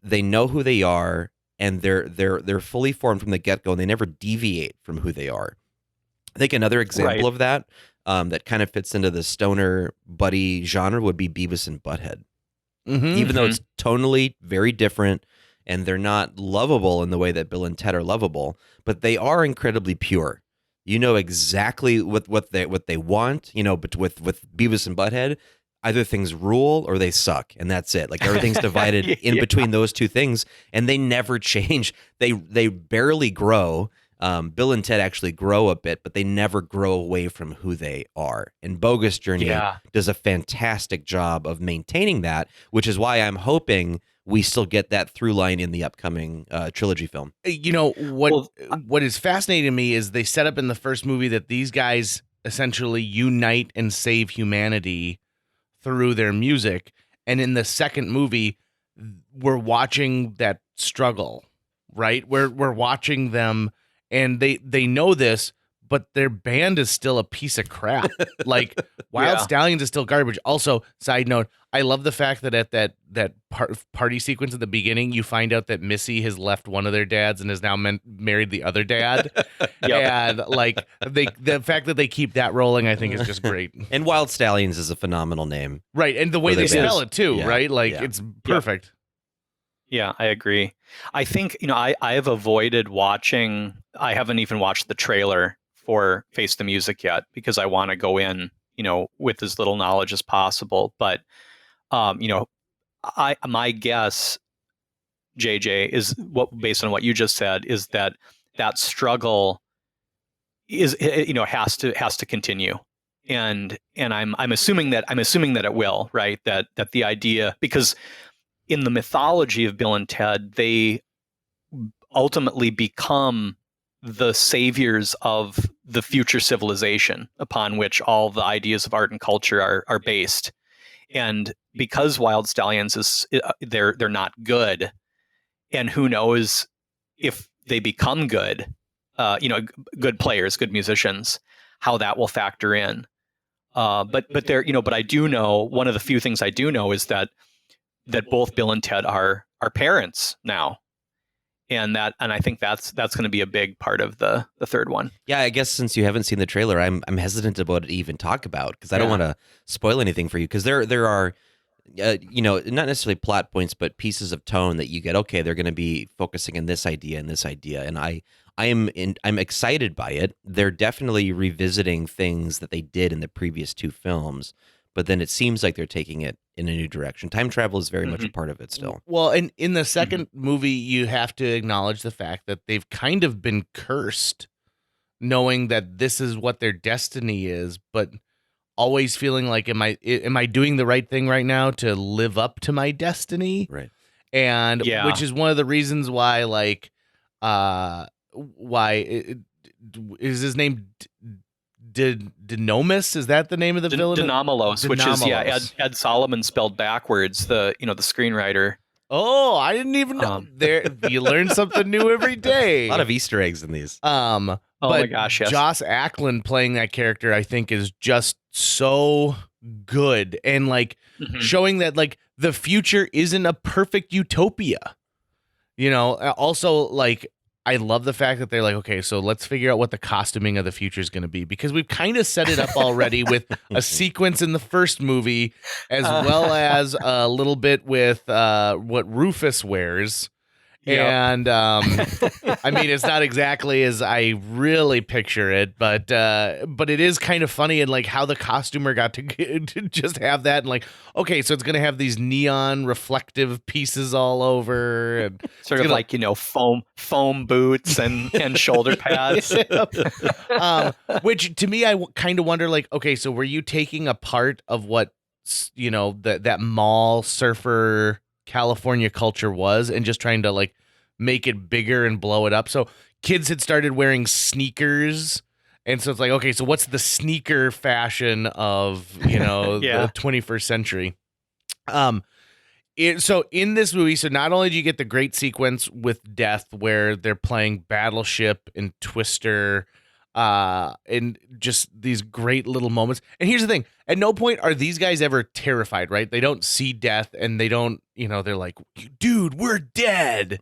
they know who they are and they're fully formed from the get-go, and they never deviate from who they are. I think another example of that that kind of fits into the stoner buddy genre would be Beavis and Butthead. Even though it's tonally very different and they're not lovable in the way that Bill and Ted are lovable, but they are incredibly pure. You know exactly what they want, but with Beavis and Butthead, either things rule or they suck, and that's it. Like everything's divided in between those two things, and they never change. They barely grow. Bill and Ted actually grow a bit, but they never grow away from who they are. And Bogus Journey does a fantastic job of maintaining that, which is why I'm hoping we still get that through line in the upcoming trilogy film. What is fascinating to me is they set up in the first movie that these guys essentially unite and save humanity through their music. And in the second movie, we're watching that struggle, right? We're watching them, and they know this, but their band is still a piece of crap. Like Wild Stallions is still garbage. Also, side note, I love the fact that at that party sequence at the beginning, you find out that Missy has left one of their dads and has now married the other dad. And like the fact that they keep that rolling, I think is just great. And Wild Stallions is a phenomenal name, right? And the way they spell it too, right? Like it's perfect. Yeah, I agree. I think I have avoided watching. I haven't even watched the trailer for Face the Music yet because I want to go in, with as little knowledge as possible. But, my guess, JJ, is based on what you just said, is that struggle is, has to continue. And I'm assuming that it will, right? That the idea, because in the mythology of Bill and Ted, they ultimately become the saviors of the future civilization upon which all the ideas of art and culture are based. And because Wild Stallions they're not good, and who knows if they become good, good players, good musicians, how that will factor in. But I do know, one of the few things I do know is that both Bill and Ted are parents now. And I think that's going to be a big part of the third one. Yeah, I guess since you haven't seen the trailer, I'm hesitant about it to even talk about, because I don't want to spoil anything for you, because there are not necessarily plot points, but pieces of tone that you get. Okay, they're going to be focusing on this idea and this idea, and I'm excited by it. They're definitely revisiting things that they did in the previous two films, but then it seems like they're taking it in a new direction. Time travel is very much a part of it still. Well, and in the second movie, you have to acknowledge the fact that they've kind of been cursed, knowing that this is what their destiny is, but always feeling like, am I doing the right thing right now to live up to my destiny? Right. And which is one of the reasons why, like, is his name Denomus, is that the name of the villain? Denomalos, which is Denomalos. Ed Solomon spelled backwards. The screenwriter. Oh, I didn't even know. There, you learn something new every day. A lot of Easter eggs in these. Oh my gosh, yes. Joss Ackland playing that character, I think, is just so good, and like showing that like the future isn't a perfect utopia. You know, also like I love the fact that they're like, okay, so let's figure out what the costuming of the future is going to be, because we've kind of set it up already with a sequence in the first movie, as well as a little bit with what Rufus wears. Yep. And I mean, it's not exactly as I really picture it, but it is kind of funny, and like how the costumer got to just have that, and like, okay, so it's gonna have these neon reflective pieces all over, and sort of like foam boots and shoulder pads. Which to me, I kind of wonder, like, okay, so were you taking a part of what that mall surfer California culture was, and just trying to like make it bigger and blow it up? So kids had started wearing sneakers, and so it's like, okay, so what's the sneaker fashion of the 21st century? So in this movie, so not only do you get the great sequence with Death where they're playing Battleship and Twister, and just these great little moments. And here's the thing: at no point are these guys ever terrified, right? They don't see death, and they don't, they're like, dude, we're dead.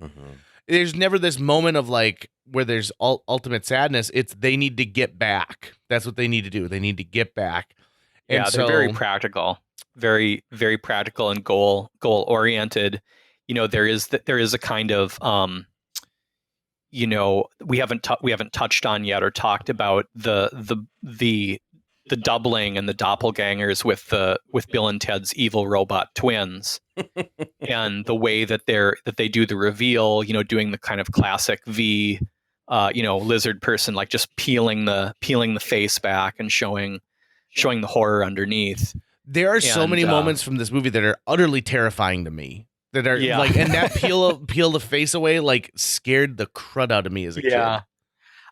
There's never this moment of like where there's ultimate sadness. It's they need to get back. That's what they need to do. They need to get back. And they're very practical, very, very practical and goal oriented. There is a kind of we haven't touched on yet or talked about the doubling and the doppelgangers with Bill and Ted's evil robot twins, and the way that they do the reveal, doing the kind of classic V, lizard person, like just peeling the face back and showing the horror underneath. There are so many moments from this movie that are utterly terrifying to me. That are like, and that peel the face away like scared the crud out of me as a kid.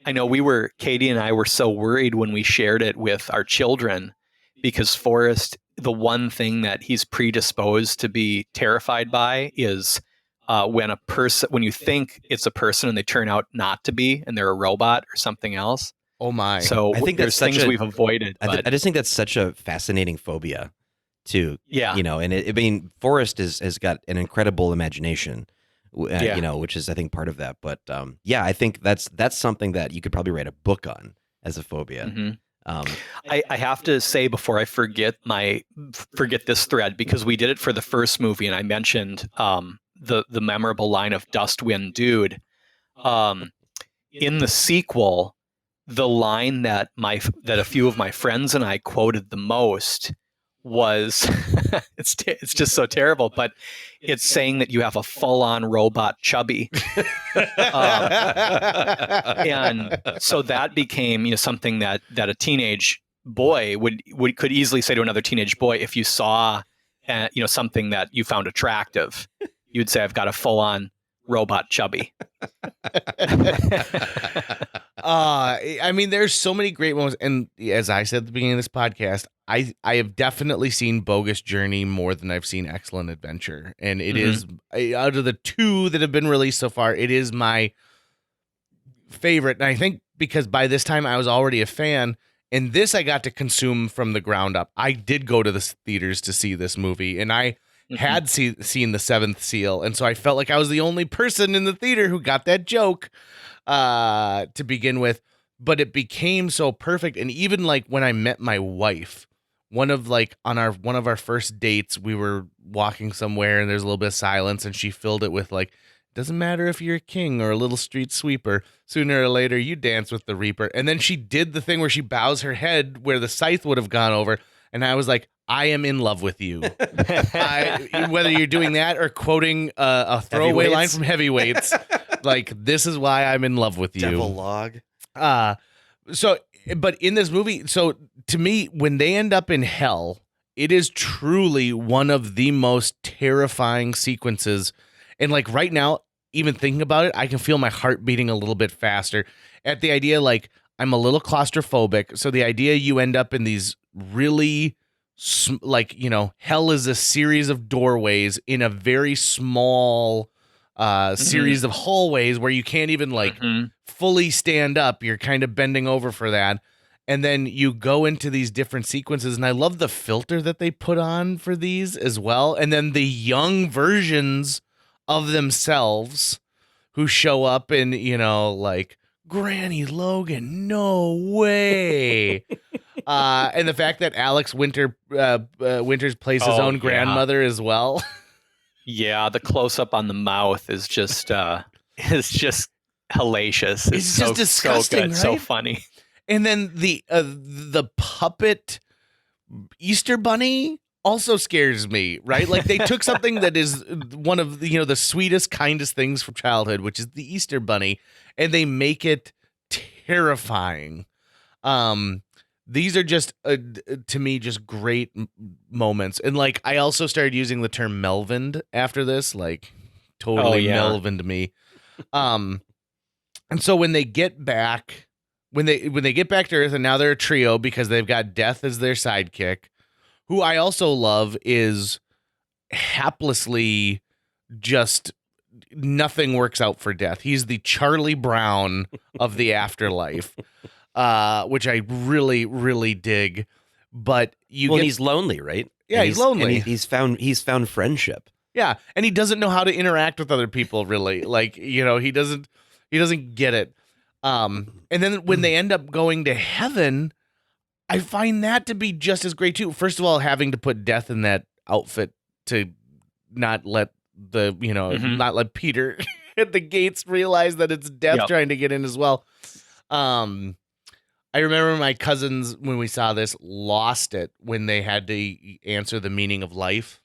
I know Katie and I were so worried when we shared it with our children, because Forrest, the one thing that he's predisposed to be terrified by is when you think it's a person and they turn out not to be, and they're a robot or something else. Oh my! So I think there's things we've avoided. I just think that's such a fascinating phobia. And Forrest has got an incredible imagination, which is, I think, part of that. But I think that's something that you could probably write a book on as a phobia. Mm-hmm. I have to say before I forget this thread, because we did it for the first movie, and I mentioned the memorable line of "Dustwind Dude." In the sequel, the line that a few of my friends and I quoted the most was it's just so terrible, but it's saying that you have a full-on robot chubby. And so that became something that a teenage boy could easily say to another teenage boy if you saw something that you found attractive. You'd say, I've got a full-on robot chubby. I mean, there's so many great moments, and as I said at the beginning of this podcast, I have definitely seen Bogus Journey more than I've seen Excellent Adventure, and it is, out of the two that have been released so far, it is my favorite. And I think because by this time I was already a fan, and this I got to consume from the ground up. I did go to the theaters to see this movie, and I had seen The Seventh Seal, and so I felt like I was the only person in the theater who got that joke to begin with. But it became so perfect, and even like when I met my wife, on one of our first dates, we were walking somewhere, and there's a little bit of silence, and she filled it with like, doesn't matter if you're a king or a little street sweeper, sooner or later you dance with the reaper. And then she did the thing where she bows her head where the scythe would have gone over, and I was like, I am in love with you. Whether you're doing that or quoting a throwaway line from Heavyweights, like, this is why I'm in love with you. Devil log. But in this movie, so to me, when they end up in hell, it is truly one of the most terrifying sequences. And like right now, even thinking about it, I can feel my heart beating a little bit faster at the idea, like, I'm a little claustrophobic. So the idea you end up in these really like, you know, hell is a series of doorways in a very small series of hallways where you can't even like fully stand up. You're kind of bending over for that. And then you go into these different sequences, and I love the filter that they put on for these as well. And then the young versions of themselves who show up in, you know, like Granny Logan, no way. And the fact that Alex Winters plays his own grandmother as well. Yeah, the close up on the mouth is just hellacious. It's just disgusting, so good, right? so funny. And then the puppet Easter Bunny also scares me, right? Like they took something that is one of the, you know, the sweetest, kindest things from childhood, which is the Easter Bunny, and they make it terrifying. These are just to me just great moments, and like I also started using the term Melvined after this, like totally Melvined me. And so when they get back, when they get back to Earth, and now they're a trio because they've got Death as their sidekick, who I also love is haplessly just nothing works out for Death. He's the Charlie Brown of the afterlife. Which I really, really dig. But he's lonely, right? Yeah, he's lonely. And he's found friendship. Yeah, and he doesn't know how to interact with other people, really. Like, you know, he doesn't get it. And then when they end up going to heaven, I find that to be just as great too. First of all, having to put Death in that outfit to not let not let Peter at the gates realize that it's Death trying to get in as well. I remember my cousins, when we saw this, lost it when they had to answer the meaning of life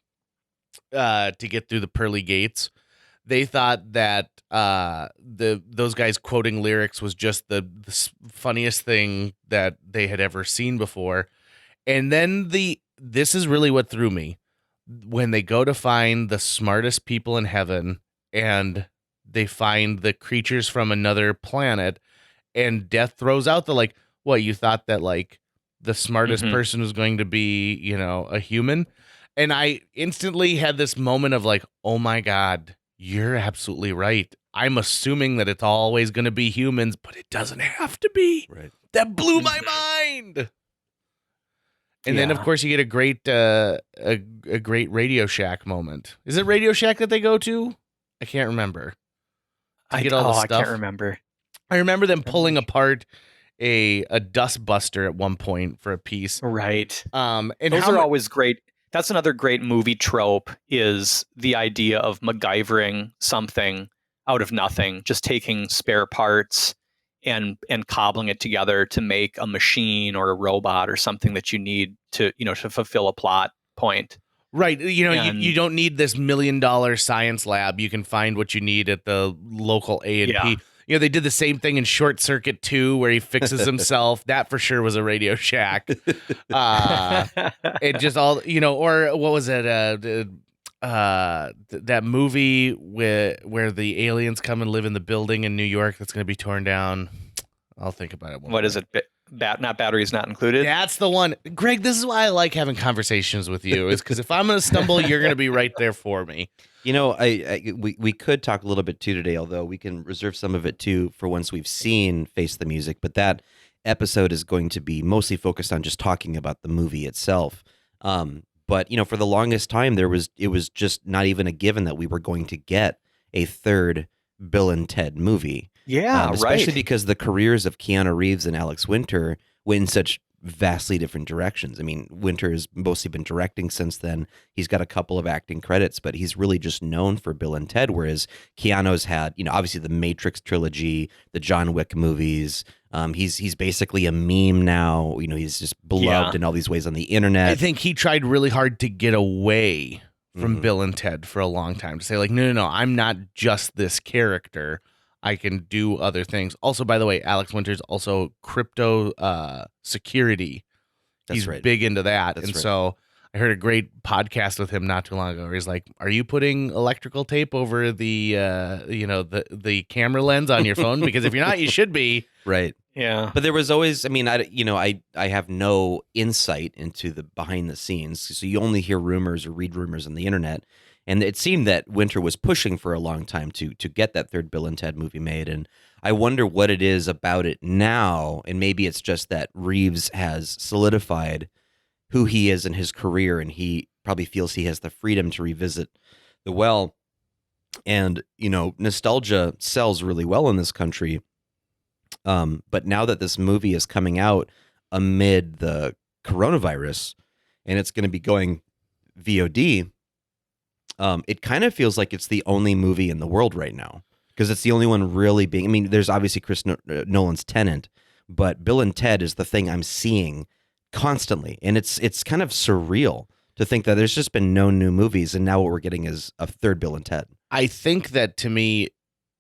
to get through the pearly gates. They thought that those guys quoting lyrics was just the funniest thing that they had ever seen before. And then this is really what threw me. When they go to find the smartest people in heaven and they find the creatures from another planet, and Death throws out the like, what, you thought that like the smartest person was going to be, you know, a human? And I instantly had this moment of like, oh my God, you're absolutely right. I'm assuming that it's always going to be humans, but it doesn't have to be. Right. That blew my mind. And then of course you get a great a great Radio Shack moment. Is it Radio Shack that they go to? I can't remember. I can't remember. I remember them pulling apart a dust buster at one point for a piece. Right. And those are always great. That's another great movie trope, is the idea of MacGyvering something out of nothing, just taking spare parts and cobbling it together to make a machine or a robot or something that you need to, you know, to fulfill a plot point. Right. You know, you don't need this $1 million science lab. You can find what you need at the local A&P. You know, they did the same thing in Short Circuit 2 where he fixes himself. That for sure was a Radio Shack. It just all, you know, or what was it? That movie where the aliens come and live in the building in New York that's going to be torn down. I'll think about it. What is it? Not batteries not included? That's the one. Greg, this is why I like having conversations with you, is because if I'm going to stumble, you're going to be right there for me. You know, we could talk a little bit too today, although we can reserve some of it too for once we've seen Face the Music. But that episode is going to be mostly focused on just talking about the movie itself. But you know, for the longest time, it was just not even a given that we were going to get a third Bill and Ted movie. Yeah, especially right. because the careers of Keanu Reeves and Alex Winter went in such vastly different directions. I mean, Winter has mostly been directing since then. He's got a couple of acting credits, but he's really just known for Bill and Ted, whereas Keanu's had, you know, obviously the Matrix trilogy, the John Wick movies. He's basically a meme now. You know, he's just beloved in all these ways on the internet. I think he tried really hard to get away from Bill and Ted for a long time, to say like, no, I'm not just this character. I can do other things. Also, by the way, Alex Winter's also crypto security. That's He's right. big into that. That's and right. so I heard a great podcast with him not too long ago where he's like, are you putting electrical tape over the the camera lens on your phone? Because if you're not, you should be. Right. Yeah. But there was always, I mean, I have no insight into the behind the scenes, so you only hear rumors or read rumors on the internet. And it seemed that Winter was pushing for a long time to get that third Bill and Ted movie made. And I wonder what it is about it now, and maybe it's just that Reeves has solidified who he is in his career, and he probably feels he has the freedom to revisit the well. And, nostalgia sells really well in this country. But now that this movie is coming out amid the coronavirus and it's going to be going VOD, it kind of feels like it's the only movie in the world right now because it's the only one really being, I mean, there's obviously Chris Nolan's Tenet, but Bill and Ted is the thing I'm seeing constantly. And it's kind of surreal to think that there's just been no new movies. And now what we're getting is a third Bill and Ted. I think that to me,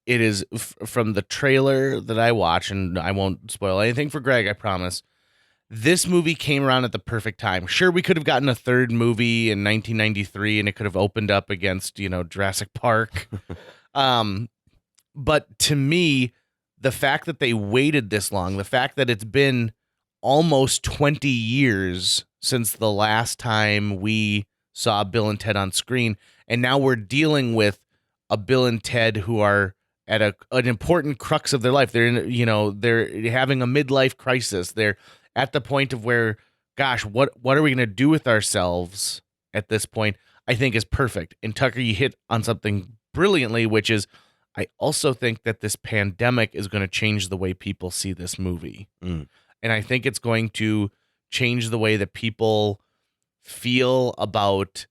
it is from the trailer that I watch, and I won't spoil anything for Greg, I promise. This movie came around at the perfect time. Sure, we could have gotten a third movie in 1993, and it could have opened up against, Jurassic Park. But to me, the fact that they waited this long, the fact that it's been almost 20 years since the last time we saw Bill and Ted on screen, and now we're dealing with a Bill and Ted who are at an important crux of their life. They're they're having a midlife crisis. They're at the point of where, gosh, what are we going to do with ourselves at this point? I think is perfect. And Tucker, you hit on something brilliantly, which is I also think that this pandemic is going to change the way people see this movie. And I think it's going to change the way that people feel about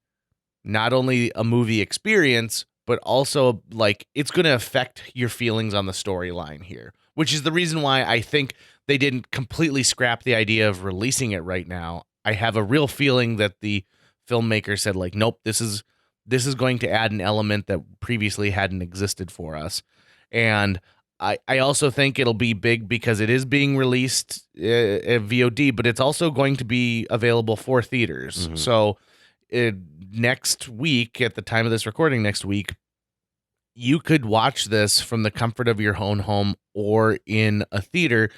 not only a movie experience, but also like it's going to affect your feelings on the storyline here, which is the reason why I think they didn't completely scrap the idea of releasing it right now. I have a real feeling that the filmmaker said like, nope, this is going to add an element that previously hadn't existed for us. And I also think it'll be big because it is being released at VOD, but it's also going to be available for theaters. Mm-hmm. So next week, at the time of this recording next week, you could watch this from the comfort of your own home or in a theater,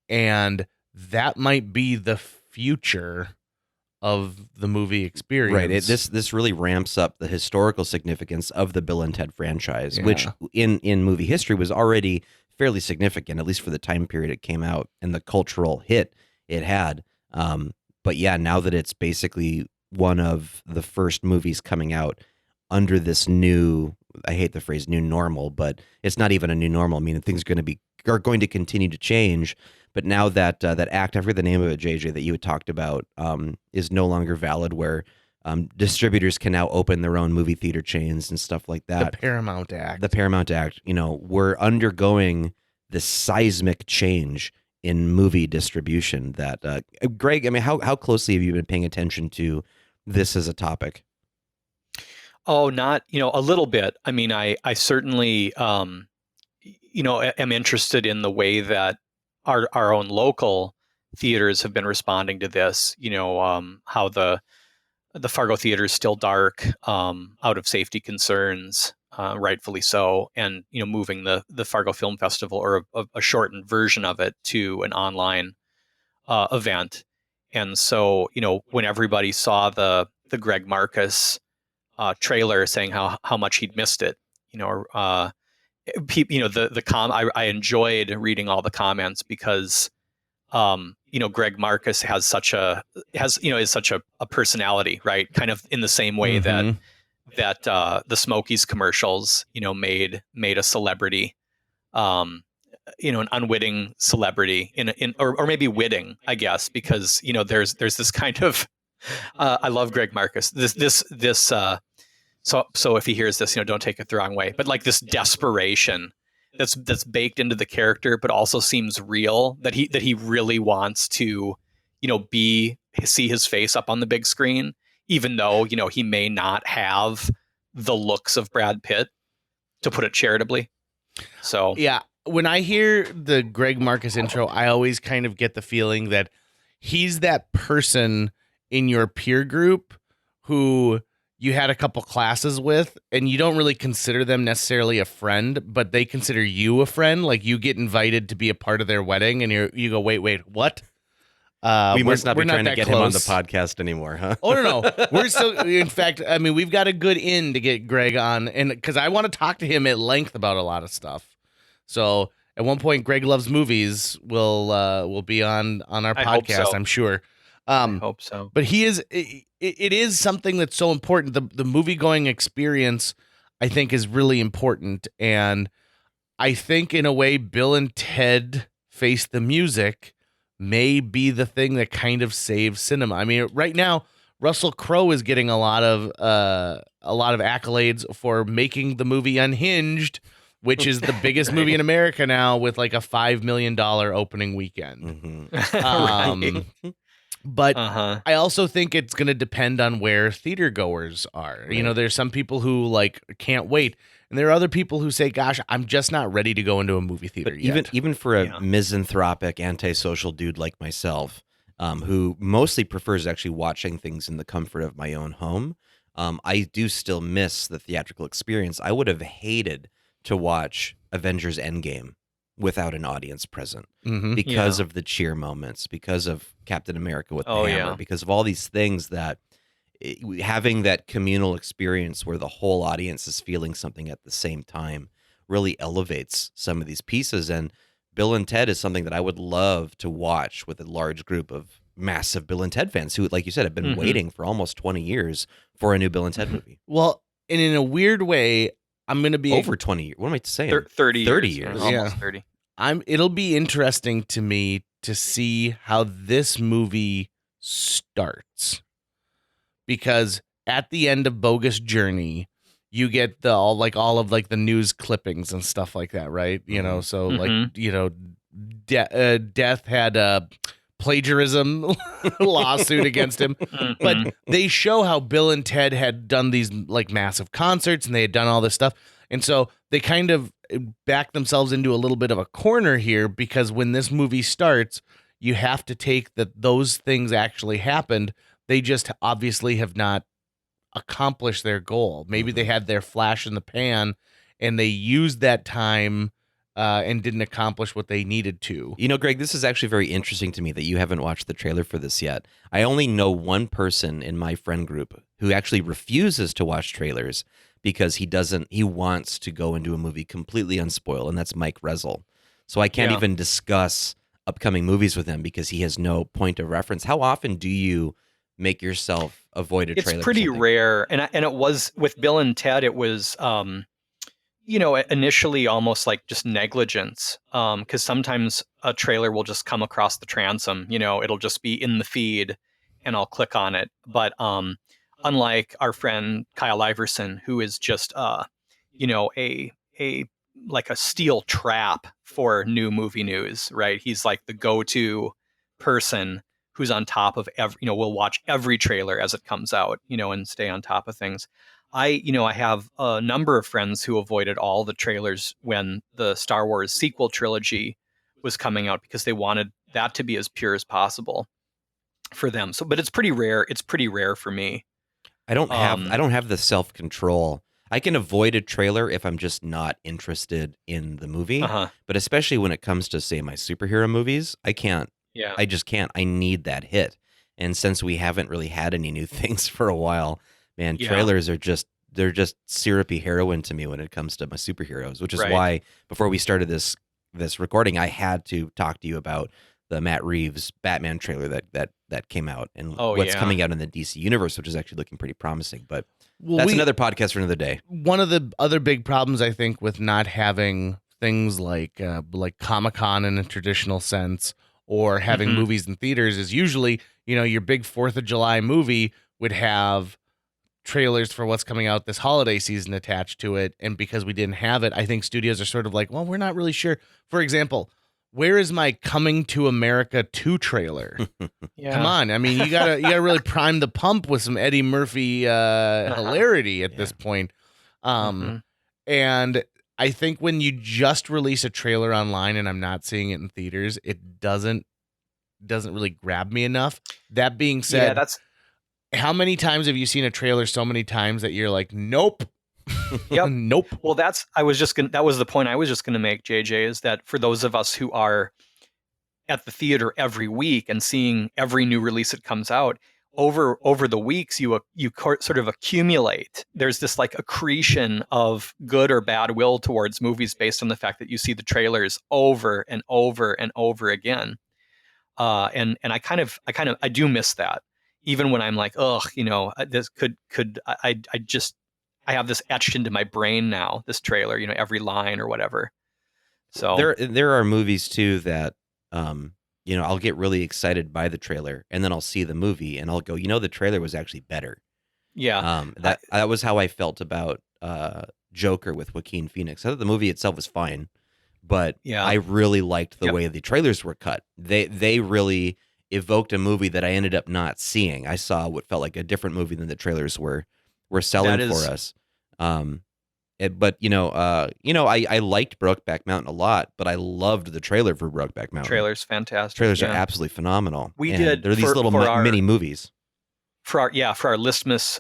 and that might be the future of the movie experience. Right. This really ramps up the historical significance of the Bill and Ted franchise, which in movie history was already fairly significant, at least for the time period it came out and the cultural hit it had. But yeah, now that it's basically one of the first movies coming out under this new, I hate the phrase new normal, but it's not even a new normal. I mean, things are going to continue to change. But now that that act, I forget the name of it, JJ, that you had talked about, is no longer valid, where distributors can now open their own movie theater chains and stuff like that. The Paramount Act. The Paramount Act. We're undergoing this seismic change in movie distribution that, Greg, I mean, how closely have you been paying attention to this as a topic? Oh, not, a little bit. I mean, I certainly, am interested in the way that our own local theaters have been responding to this, how the Fargo Theater is still dark, out of safety concerns, rightfully so, and, moving the Fargo Film Festival, or a shortened version of it, to an online event. And so, when everybody saw the Greg Marcus trailer saying how much he'd missed it, I enjoyed reading all the comments because, Greg Marcus is such a personality, right? Kind of in the same way that the Smokies commercials, made a celebrity, an unwitting celebrity or maybe witting, I guess, because, there's this kind of, I love Greg Marcus. So if he hears this, don't take it the wrong way, but like this desperation that's baked into the character, but also seems real, that he really wants to, see his face up on the big screen, even though, he may not have the looks of Brad Pitt, to put it charitably. So yeah, when I hear the Greg Marcus intro, I always kind of get the feeling that he's that person in your peer group who you had a couple classes with and you don't really consider them necessarily a friend, but they consider you a friend. Like you get invited to be a part of their wedding and you go, wait, what? We must not be trying to that get him on the close. podcast anymore, huh? Oh, no. We're still, in fact, I mean, we've got a good in to get Greg on, and because I want to talk to him at length about a lot of stuff. So at one point, Greg Loves Movies will be on our I hope podcast, so. I'm sure. I hope so. But it is something that's so important. The movie going experience, I think, is really important. And I think in a way, Bill and Ted Face the Music may be the thing that kind of saves cinema. I mean, right now, Russell Crowe is getting a lot of accolades for making the movie Unhinged, which is the biggest movie in America now with like a $5 million opening weekend. Mm-hmm. But I also think it's going to depend on where theater goers are. Right. You know, there's some people who like can't wait. And there are other people who say, gosh, I'm just not ready to go into a movie theater But yet. even for a misanthropic, antisocial dude like myself, who mostly prefers actually watching things in the comfort of my own home, I do still miss the theatrical experience. I would have hated to watch Avengers Endgame without an audience present because of the cheer moments, because of Captain America with the hammer, because of all these things that having that communal experience where the whole audience is feeling something at the same time really elevates some of these pieces. And Bill and Ted is something that I would love to watch with a large group of massive Bill and Ted fans who, like you said, have been waiting for almost 20 years for a new Bill and Ted movie. Well, and in a weird way, I'm going to be over 20 years. What am I saying? 30 years. Almost 30. It'll be interesting to me to see how this movie starts. Because at the end of Bogus Journey, you get all of the news clippings and stuff like that, right? You know, so Death had a plagiarism lawsuit against him, but they show how Bill and Ted had done these like massive concerts and they had done all this stuff, and so they kind of back themselves into a little bit of a corner here because when this movie starts, you have to take that those things actually happened. They just obviously have not accomplished their goal. Maybe they had their flash in the pan and they used that time and didn't accomplish what they needed to. You know, Greg, this is actually very interesting to me that you haven't watched the trailer for this yet. I only know one person in my friend group who actually refuses to watch trailers because he wants to go into a movie completely unspoiled, and that's Mike Resel. So I can't even discuss upcoming movies with him because he has no point of reference. How often do you make yourself avoid a trailer? It's pretty rare. And it was with Bill and Ted, it was, initially almost like just negligence. Because sometimes a trailer will just come across the transom, it'll just be in the feed and I'll click on it. But unlike our friend Kyle Iverson, who is just, a like a steel trap for new movie news, right? He's like the go-to person who's on top of will watch every trailer as it comes out, and stay on top of things. I have a number of friends who avoided all the trailers when the Star Wars sequel trilogy was coming out because they wanted that to be as pure as possible for them. So, but it's pretty rare. It's pretty rare for me. I don't have the self-control. I can avoid a trailer if I'm just not interested in the movie. But especially when it comes to, say, my superhero movies, I can't. Yeah. I just can't. I need that hit. And since we haven't really had any new things for a while, man, trailers are they're just syrupy heroin to me when it comes to my superheroes, which is why before we started this recording, I had to talk to you about the Matt Reeves Batman trailer that came out and what's coming out in the DC universe, which is actually looking pretty promising. But that's another podcast for another day. One of the other big problems, I think, with not having things like Comic-Con in a traditional sense or having movies in theaters is usually, your big 4th of July movie would have trailers for what's coming out this holiday season attached to it. And because we didn't have it, I think studios are sort of like, well, we're not really sure. For example, where is my Coming to America 2 trailer? Come on. I mean, you gotta really prime the pump with some Eddie Murphy hilarity at this point. And I think when you just release a trailer online and I'm not seeing it in theaters, it doesn't really grab me enough. That being said, How many times have you seen a trailer so many times that you're like, nope, Yep. nope? Well, that was the point I was just gonna make, JJ, is that for those of us who are at the theater every week and seeing every new release that comes out, over the weeks sort of accumulate. There's this like accretion of good or bad will towards movies based on the fact that you see the trailers over and over and over again. And I do miss that, even when I'm like, ugh, this I have this etched into my brain now, this trailer, every line or whatever. So There are movies too that I'll get really excited by the trailer, and then I'll see the movie and I'll go, the trailer was actually better. yeah, That was how I felt about Joker with Joaquin Phoenix. I thought the movie itself was fine, but Yeah. I really liked the Yep. way the trailers were cut. They really evoked a movie that I ended up not seeing. I saw what felt like a different movie than the trailers were selling That is- for us. But I liked Brokeback Mountain a lot, but I loved the trailer for Brokeback Mountain. trailer's fantastic. Trailers yeah. are absolutely phenomenal. We And did they're these for- little for our- mini movies. for our Listmas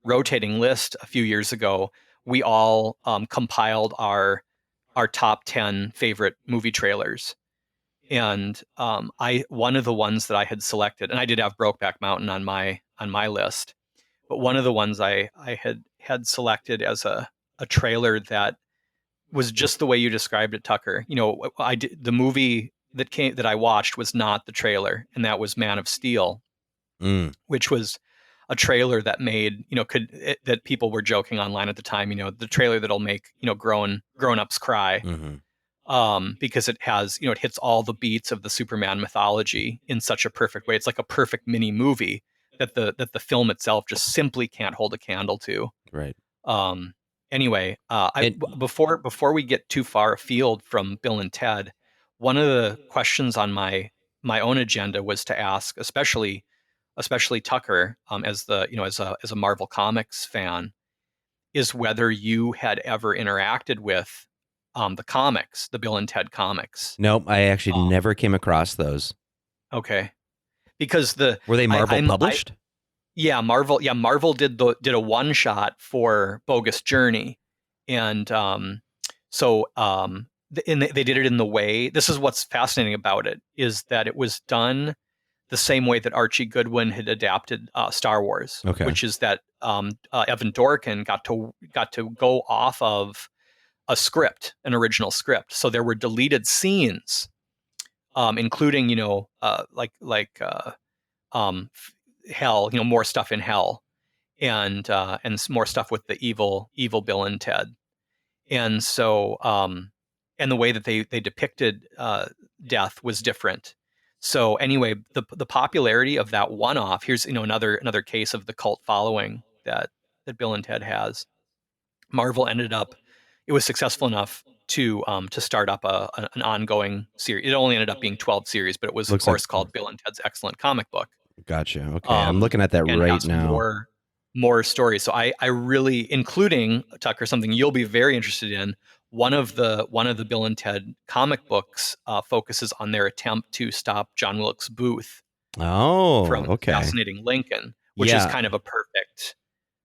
rotating list a few years ago, we all compiled our top 10 favorite movie trailers. And one of the ones that I had selected, and I did have Brokeback Mountain on my list, but one of the ones I had selected as a trailer that was just the way you described it, Tucker. The movie that I watched was not the trailer, and that was Man of Steel, which was a trailer that made, that people were joking online at the time, the trailer that'll make, grown-ups cry. Because it has, it hits all the beats of the Superman mythology in such a perfect way. It's like a perfect mini movie that the film itself just simply can't hold a candle to. Right. Anyway, before we get too far afield from Bill and Ted, one of the questions on my own agenda was to ask, especially Tucker, as a Marvel Comics fan, is whether you had ever interacted with the comics, the Bill and Ted comics. Nope, I actually never came across those. Okay, because were they Marvel published? Yeah, Marvel. Yeah, Marvel did a one shot for Bogus Journey, and they did it in the way. This is what's fascinating about it, is that it was done the same way that Archie Goodwin had adapted Star Wars, Okay. which is that Evan Dorkin got to go off of a script, an original script. So there were deleted scenes, including hell, more stuff in hell, and more stuff with the evil Bill and Ted, and so and the way that they depicted death was different. So anyway, the popularity of that one-off, here's another case of the cult following that Bill and Ted has. Marvel ended up, it was successful enough to start up an ongoing series. It only ended up being 12 series, but it was of course called Bill and Ted's Excellent Comic Book. Gotcha. Okay, I'm looking at that right now. More stories. So I really, including, Tucker, something you'll be very interested in. One of the Bill and Ted comic books focuses on their attempt to stop John Wilkes Booth from assassinating Lincoln, which is kind of a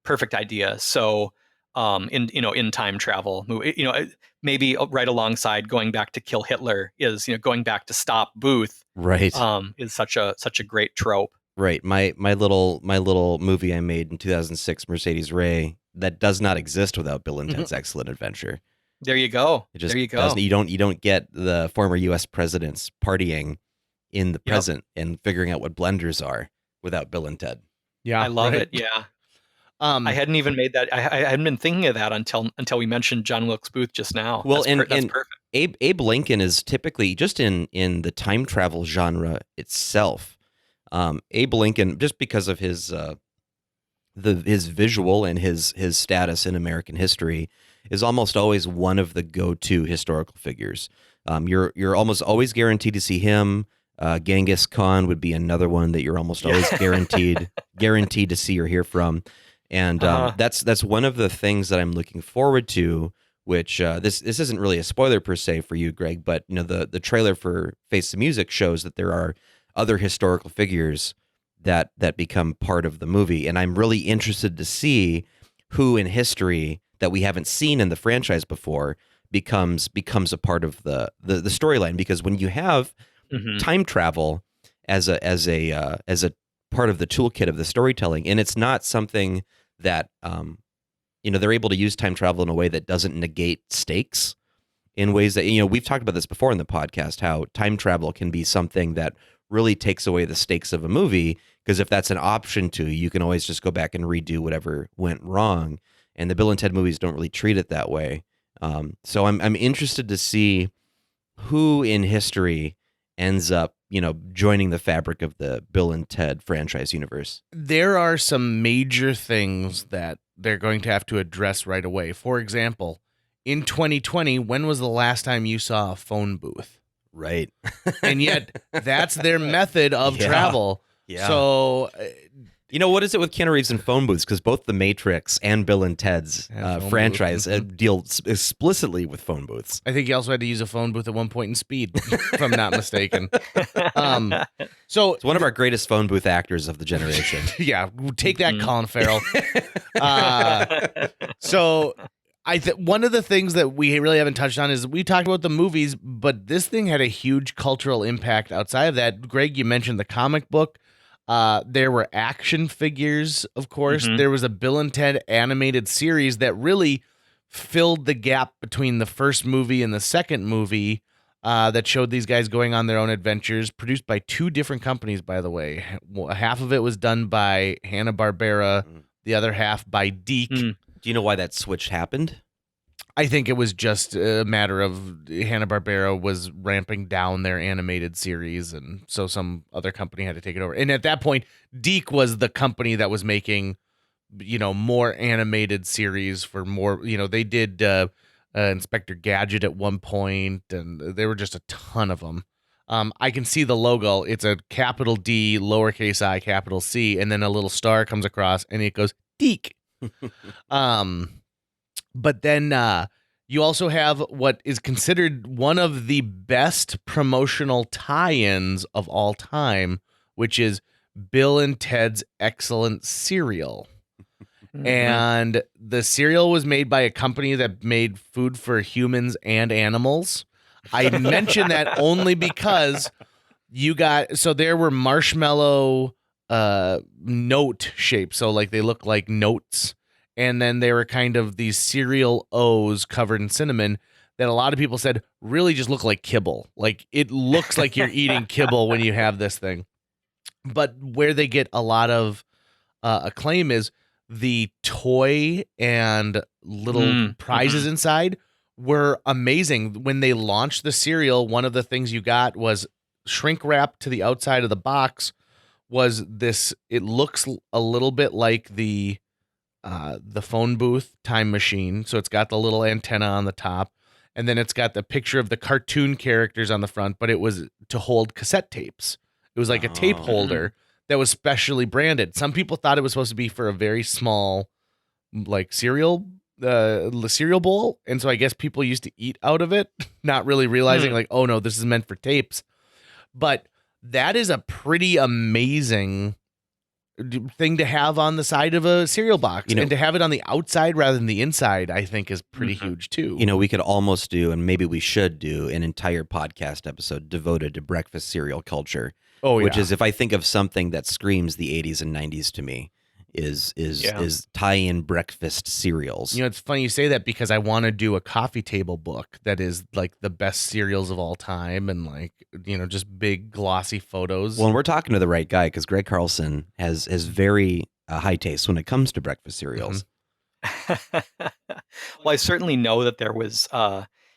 perfect idea. So in time travel, maybe right alongside going back to kill Hitler is going back to stop Booth. Right. Is such a great trope. Right. My little movie I made in 2006, Mercedes Ray, that does not exist without Bill and Ted's Excellent Adventure. There you go. It just there you go. doesn't. You don't get the former U.S. presidents partying in the present and figuring out what blenders are without Bill and Ted. Yeah, I love it. Yeah. I hadn't even made that. I hadn't been thinking of that until we mentioned John Wilkes Booth just now. Well, that's perfect. Abe Lincoln is typically just in the time travel genre itself. Abe Lincoln, just because of his visual and his status in American history, is almost always one of the go-to historical figures. You're almost always guaranteed to see him. Genghis Khan would be another one that you're almost always guaranteed to see or hear from. And that's one of the things that I'm looking forward to, which this isn't really a spoiler per se for you, Greg, but the trailer for Face the Music shows that there are other historical figures that become part of the movie. And I'm really interested to see who in history that we haven't seen in the franchise before becomes a part of the storyline. Because when you have time travel as a part of the toolkit of the storytelling, and it's not something that they're able to use time travel in a way that doesn't negate stakes in ways that, we've talked about this before in the podcast, how time travel can be something that really takes away the stakes of a movie, because if that's an option to, you can always just go back and redo whatever went wrong. And the Bill and Ted movies don't really treat it that way. So I'm interested to see who in history ends up, joining the fabric of the Bill and Ted franchise universe. There are some major things that they're going to have to address right away. For example, in 2020, when was the last time you saw a phone booth? Right. And yet that's their method of travel. Yeah. So, what is it with Keanu Reeves and phone booths? Because both The Matrix and Bill and Ted's franchise deal explicitly with phone booths. I think he also had to use a phone booth at one point in Speed, if I'm not mistaken. So it's one of our greatest phone booth actors of the generation. Yeah, take that, Colin Farrell. So one of the things that we really haven't touched on is we talked about the movies, but this thing had a huge cultural impact outside of that. Greg, you mentioned the comic book. There were action figures, of course. There was a Bill and Ted animated series that really filled the gap between the first movie and the second movie, that showed these guys going on their own adventures, produced by two different companies, by the way. Half of it was done by Hanna-Barbera, the other half by Deke. Do you know why that switch happened? I think it was just a matter of Hanna-Barbera was ramping down their animated series, and so some other company had to take it over. And at that point, Deke was the company that was making, more animated series for more, they did Inspector Gadget at one point, and there were just a ton of them. I can see the logo. It's a capital D, lowercase I, capital C, and then a little star comes across, and it goes, Deke. But then you also have what is considered one of the best promotional tie-ins of all time, which is Bill and Ted's Excellent Cereal. And the cereal was made by a company that made food for humans and animals. I mention that only because there were marshmallow note shapes. So like they look like notes. And then they were kind of these cereal O's covered in cinnamon that a lot of people said really just look like kibble. Like it looks like you're eating kibble when you have this thing. But where they get a lot of acclaim is the toy and little prizes inside were amazing. When they launched the cereal, one of the things you got was shrink wrap to the outside of the box was this. It looks a little bit like the phone booth time machine. So it's got the little antenna on the top, and then it's got the picture of the cartoon characters on the front, but it was to hold cassette tapes. It was like a tape holder that was specially branded. Some people thought it was supposed to be for a very small, like cereal bowl. And so I guess people used to eat out of it, not really realizing like, oh no, this is meant for tapes. But that is a pretty amazing thing to have on the side of a cereal box, and to have it on the outside rather than the inside, I think is pretty huge too. We could almost do, and maybe we should do, an entire podcast episode devoted to breakfast cereal culture. Oh, yeah. Which is, if I think of something that screams the 80s and 90s to me, is tie-in breakfast cereals. It's funny you say that, because I want to do a coffee table book that is like the best cereals of all time, and like, just big glossy photos. Well, and we're talking to the right guy, because Greg Carlson has very high taste when it comes to breakfast cereals. Well, I certainly know that there was,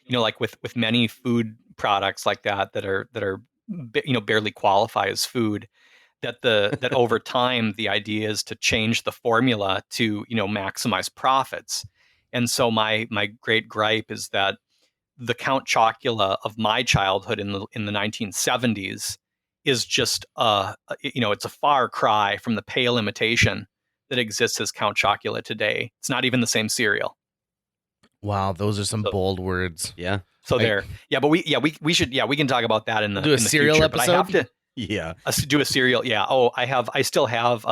like with many food products like that are barely qualify as food, that over time the idea is to change the formula to maximize profits. And so my great gripe is that the Count Chocula of my childhood in the 1970s is just it's a far cry from the pale imitation that exists as Count Chocula today. It's not even the same cereal. Wow, those are some bold words. Yeah. So but we should we can talk about that in the do a in the cereal future, episode. Yeah. Do a cereal. Yeah. Oh, I still have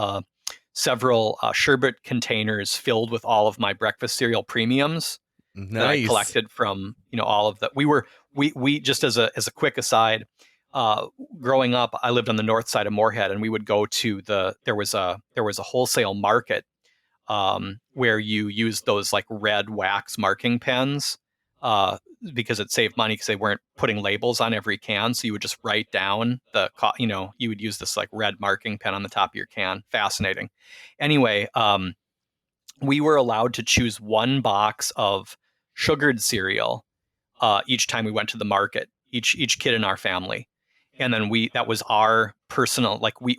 several sherbet containers filled with all of my breakfast cereal premiums that I Nice. collected from, all of that. We just as a quick aside, uh, growing up, I lived on the north side of Moorhead, and we would go to there was a wholesale market where you used those like red wax marking pens uh, because it saved money because they weren't putting labels on every can. So you would just write down you would use this like red marking pen on the top of your can. Fascinating. Anyway, we were allowed to choose one box of sugared cereal each time we went to the market. Each kid in our family, and then that was our personal. Like we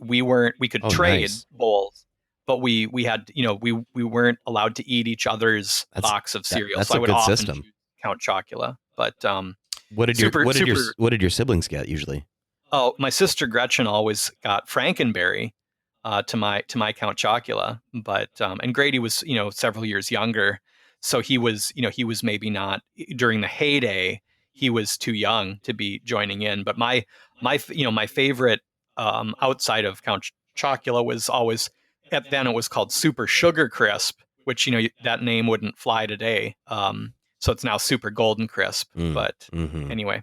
could Oh, trade nice. bowls, but we had we weren't allowed to eat each other's That's box of cereal. that's So a I would good often system. choose Count Chocula, but What did super super. what did your siblings get usually? Oh, my sister Gretchen always got Frankenberry to my Count Chocula, but and Grady was several years younger, so he was maybe not during the heyday. He was too young to be joining in. But my favorite outside of Count Chocula was always then it was called Super Sugar Crisp, which that name wouldn't fly today. So it's now Super Golden Crisp. Mm, But hmm anyway,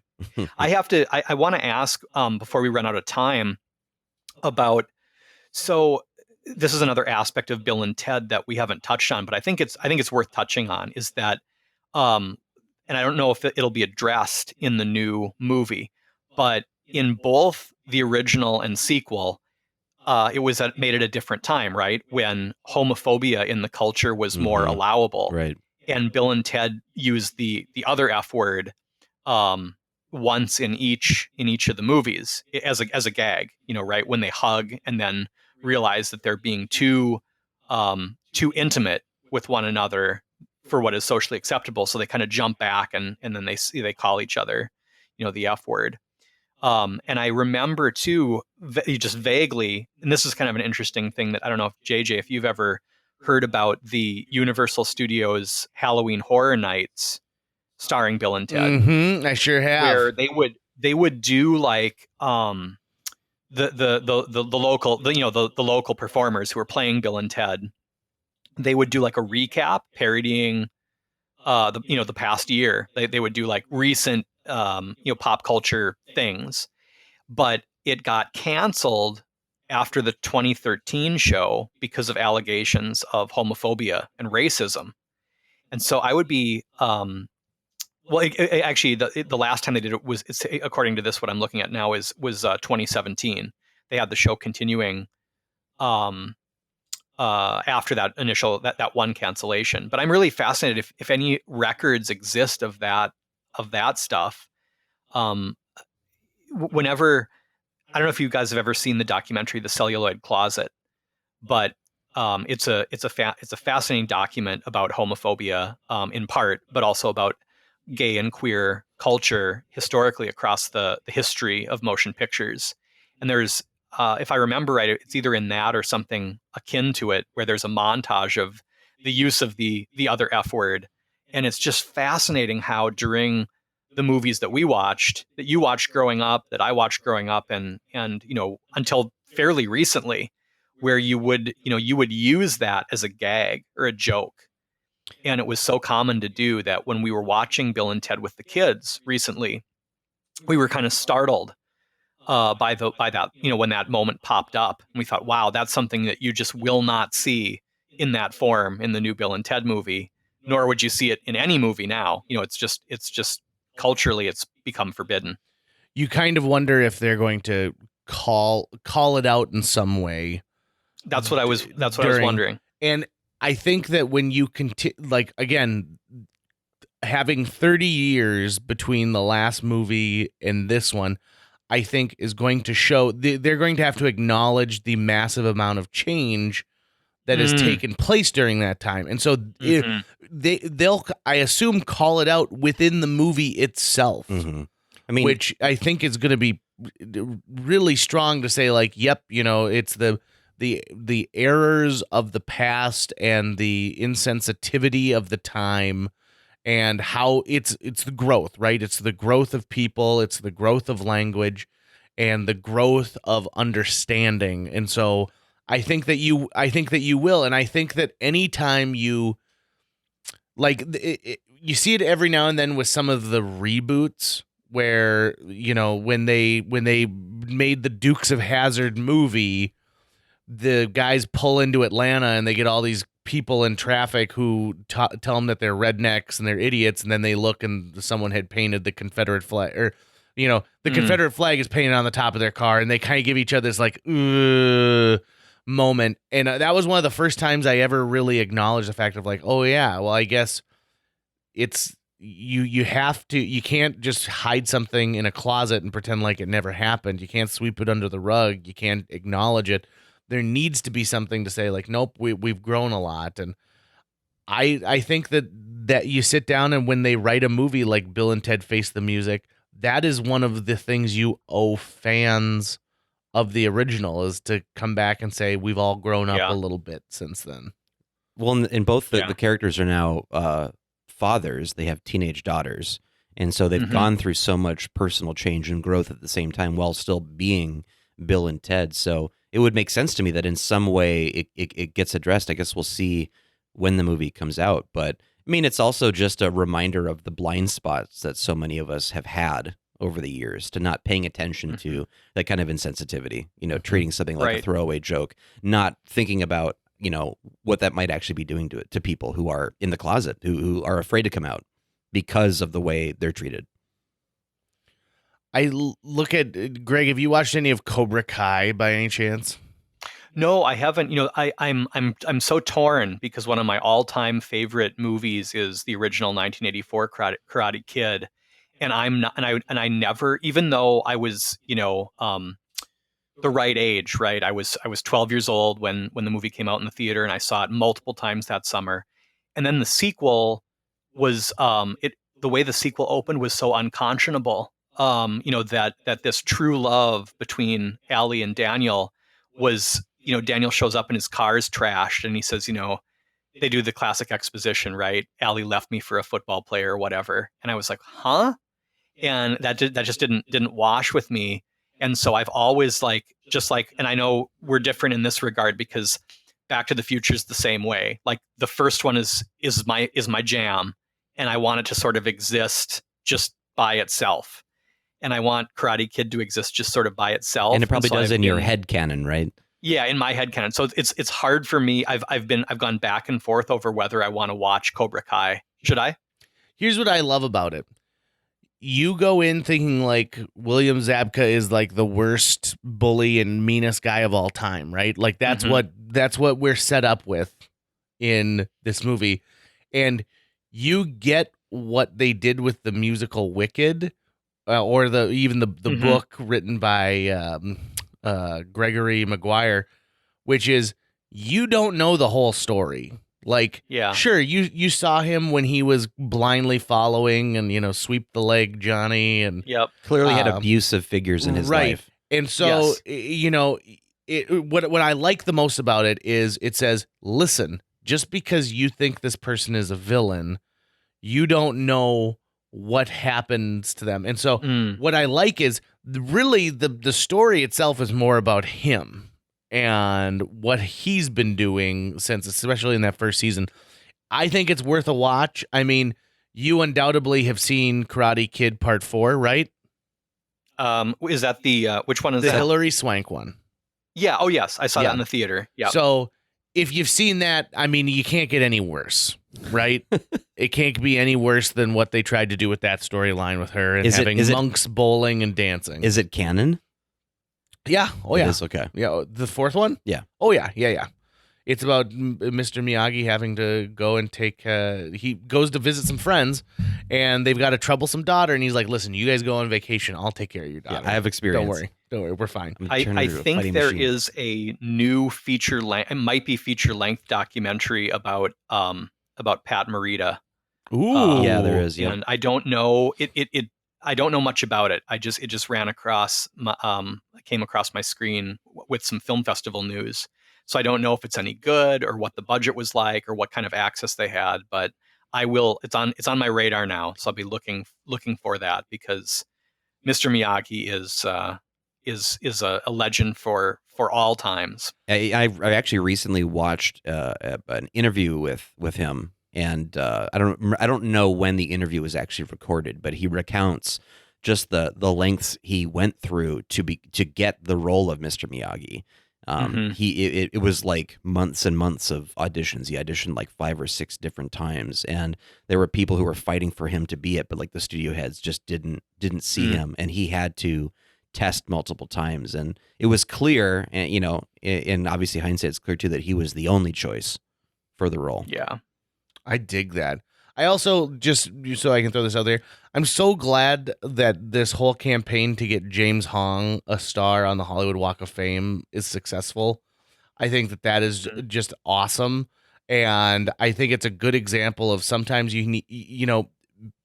I want to ask before we run out of time about so this is another aspect of Bill and Ted that we haven't touched on, but I think it's worth touching on is that um and I don't know if it'll be addressed in the new movie, but in both the original and sequel, it was made at a different time, right? When homophobia in the culture was more hmm allowable, Right. and Bill and Ted used the other F word um, once in each of the movies as a gag, right when they hug and then realize that they're being too intimate with one another for what is socially acceptable, so they kind of jump back and then they call each other, the F word. And I remember too, just vaguely, and this is kind of an interesting thing that I don't know if JJ, if you've ever heard about the Universal Studios Halloween Horror Nights starring Bill and Ted, I sure have. where they would do like the local the local performers who were playing Bill and Ted. They would do like a recap parodying the past year. They would do like recent pop culture things, but it got canceled after the 2013 show because of allegations of homophobia and racism. And so I would be well, actually, the last time they did it was, according to this, what I'm looking at now was 2017. They had the show continuing um, after that initial that one cancellation. But I'm really fascinated if any records exist of that stuff. Um, Whenever I don't know if you guys have ever seen the documentary The Celluloid Closet, but it's a fascinating document about homophobia in part, but also about gay and queer culture historically across the history of motion pictures. And there's, if I remember right, it's either in that or something akin to it, where there's a montage of the use of the other F word. And it's just fascinating how during the movies that you watched growing up, that I watched growing up, and until fairly recently, where you would use that as a gag or a joke. And it was so common to do that when we were watching Bill and Ted with the kids recently, we were kind of startled by that, when that moment popped up. And we thought, wow, that's something that you just will not see in that form in the new Bill and Ted movie, nor would you see it in any movie now. It's just culturally, it's become forbidden. You kind of wonder if they're going to call it out in some way. That's what I was wondering. And I think that when you like, again, having 30 years between the last movie and this one, I think is going to show they're going to have to acknowledge the massive amount of change that has taken place during that time. And so they'll, I assume, call it out within the movie itself. Mm-hmm. I mean, which I think is going to be really strong to say, like, yep, it's the errors of the past and the insensitivity of the time, and how it's the growth, right? It's the growth of people, it's the growth of language, and the growth of understanding. And so I think that you will. And I think that anytime you you see it every now and then with some of the reboots where, when they made the Dukes of Hazzard movie, the guys pull into Atlanta and they get all these people in traffic who tell them that they're rednecks and they're idiots, and then they look and someone had painted the Confederate flag, or the Confederate flag is painted on the top of their car, and they kind of give each other this like moment. And that was one of the first times I ever really acknowledged the fact of like, oh yeah, well, I guess it's you can't just hide something in a closet and pretend like it never happened. You can't sweep it under the rug. You can't acknowledge it. There needs to be something to say like, nope, we've grown a lot. And I think that you sit down, and when they write a movie like Bill and Ted Face the Music, that is one of the things you owe fans of the original, is to come back and say we've all grown up a little bit since then. Well, and both the characters are now fathers. They have teenage daughters, and so they've gone through so much personal change and growth at the same time while still being Bill and Ted. So it would make sense to me that in some way it gets addressed. I guess we'll see when the movie comes out. But I mean, it's also just a reminder of the blind spots that so many of us have had over the years, to not paying attention to that kind of insensitivity, treating something like a throwaway joke, not thinking about, what that might actually be doing to people who are in the closet, who are afraid to come out because of the way they're treated. I look at Greg. Have you watched any of Cobra Kai by any chance? No, I haven't. I'm so torn, because one of my all-time favorite movies is the original 1984 Karate Kid, and I'm not, and I never, even though I was, the right age, right? I was 12 years old when the movie came out in the theater, and I saw it multiple times that summer. And then the sequel was the way the sequel opened was so unconscionable. That this true love between Allie and Daniel was, Daniel shows up and his car's trashed, and he says, they do the classic exposition, right? Allie left me for a football player or whatever. And I was like, huh? And that just didn't wash with me. And so I've always and I know we're different in this regard, because Back to the Future is the same way. Like, the first one is my jam, and I want it to sort of exist just by itself. And I want Karate Kid to exist just sort of by itself. And it probably does in your head canon, right? Yeah, in my head canon. So it's hard for me. I've gone back and forth over whether I want to watch Cobra Kai. Should I? Here's what I love about it. You go in thinking like William Zabka is like the worst bully and meanest guy of all time, right? Like that's what we're set up with in this movie. And you get what they did with the musical Wicked, or the book written by Gregory Maguire, which is, you don't know the whole story. Like, sure, you saw him when he was blindly following and, sweep the leg Johnny, and clearly had abusive figures in his life. And so, what I like the most about it is it says, listen, just because you think this person is a villain, you don't know what happens to them. And so what I like is really the story itself is more about him and what he's been doing since, especially in that first season. I think it's worth a watch. I mean, you undoubtedly have seen Karate Kid Part 4, right? Is that the which one is that? The Hilary Swank one. Yeah. Oh, yes. I saw that in the theater. Yeah. So if you've seen that, I mean, you can't get any worse, right? It can't be any worse than what they tried to do with that storyline with her and having monks bowling and dancing. Is it canon? Yeah. Oh, yeah. It is, okay. Yeah. The fourth one? Yeah. Oh, yeah. Yeah. It's about Mr. Miyagi having to go and he goes to visit some friends, and they've got a troublesome daughter, and he's like, listen, you guys go on vacation. I'll take care of your daughter. Yeah, I have experience. Don't worry. We're fine. I think there is a new it might be feature-length documentary about Pat Morita. Ooh. Yeah, there is. Yeah. And I don't know I don't know much about it. It just ran across came across my screen with some film festival news. So I don't know if it's any good or what the budget was like or what kind of access they had, but I will. It's on my radar now, so I'll be looking for that, because Mr. Miyagi a legend for all times. I actually recently watched an interview with him, and I don't know when the interview was actually recorded, but he recounts just the lengths he went through to get the role of Mr. Miyagi. It was like months and months of auditions. He auditioned like 5 or 6 different times, and there were people who were fighting for him to be it, but like the studio heads just didn't see him, and he had to test multiple times, and it was clear, and and obviously hindsight, it's clear too that he was the only choice for the role. Yeah, I dig that. I also, just so I can throw this out there, I'm so glad that this whole campaign to get James Hong a star on the Hollywood Walk of Fame is successful. I think that is just awesome, and I think it's a good example of sometimes you need,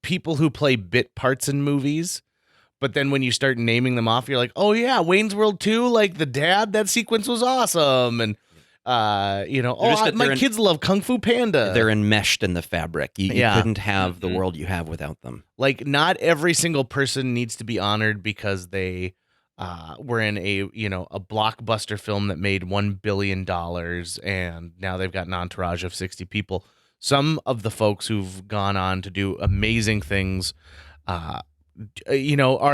people who play bit parts in movies. But then when you start naming them off, you're like, oh, yeah, Wayne's World 2, like the dad, that sequence was awesome. And, my kids love Kung Fu Panda. They're enmeshed in the fabric. You couldn't have the world you have without them. Like, not every single person needs to be honored because they were in a blockbuster film that made $1 billion and now they've got an entourage of 60 people. Some of the folks who've gone on to do amazing things, are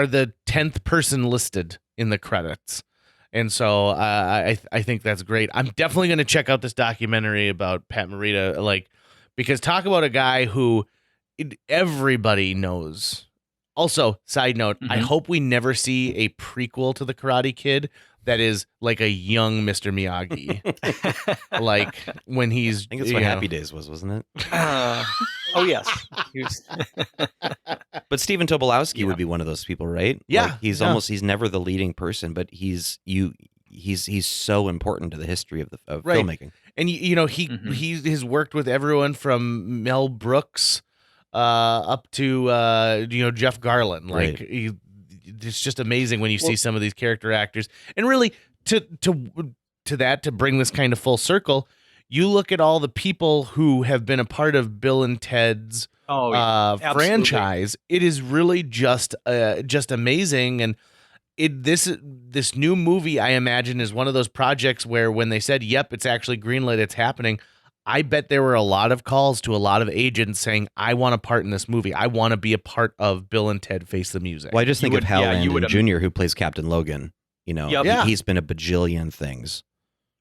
the 10th person listed in the credits. And so I think that's great. I'm definitely going to check out this documentary about Pat Morita, because talk about a guy who everybody knows. Also, side note, I hope we never see a prequel to The Karate Kid that is like a young Mr. Miyagi. Like when he's... I think that's what Happy Days was, wasn't it? Oh, yes. But Stephen Tobolowsky would be one of those people, right? Yeah. Like he's never the leading person, but he's so important to the history of right. filmmaking. And he has worked with everyone from Mel Brooks up to Jeff Garlin. Like right. It's just amazing when you see some of these character actors. And really to bring this kind of full circle, you look at all the people who have been a part of Bill and Ted's franchise. It is really just amazing. And this new movie, I imagine, is one of those projects where when they said, yep, it's actually greenlit, it's happening, I bet there were a lot of calls to a lot of agents saying, I want a part in this movie. I want to be a part of Bill and Ted Face the Music. Well, I just think of Hal Landon Jr., who plays Captain Logan. He's been a bajillion things.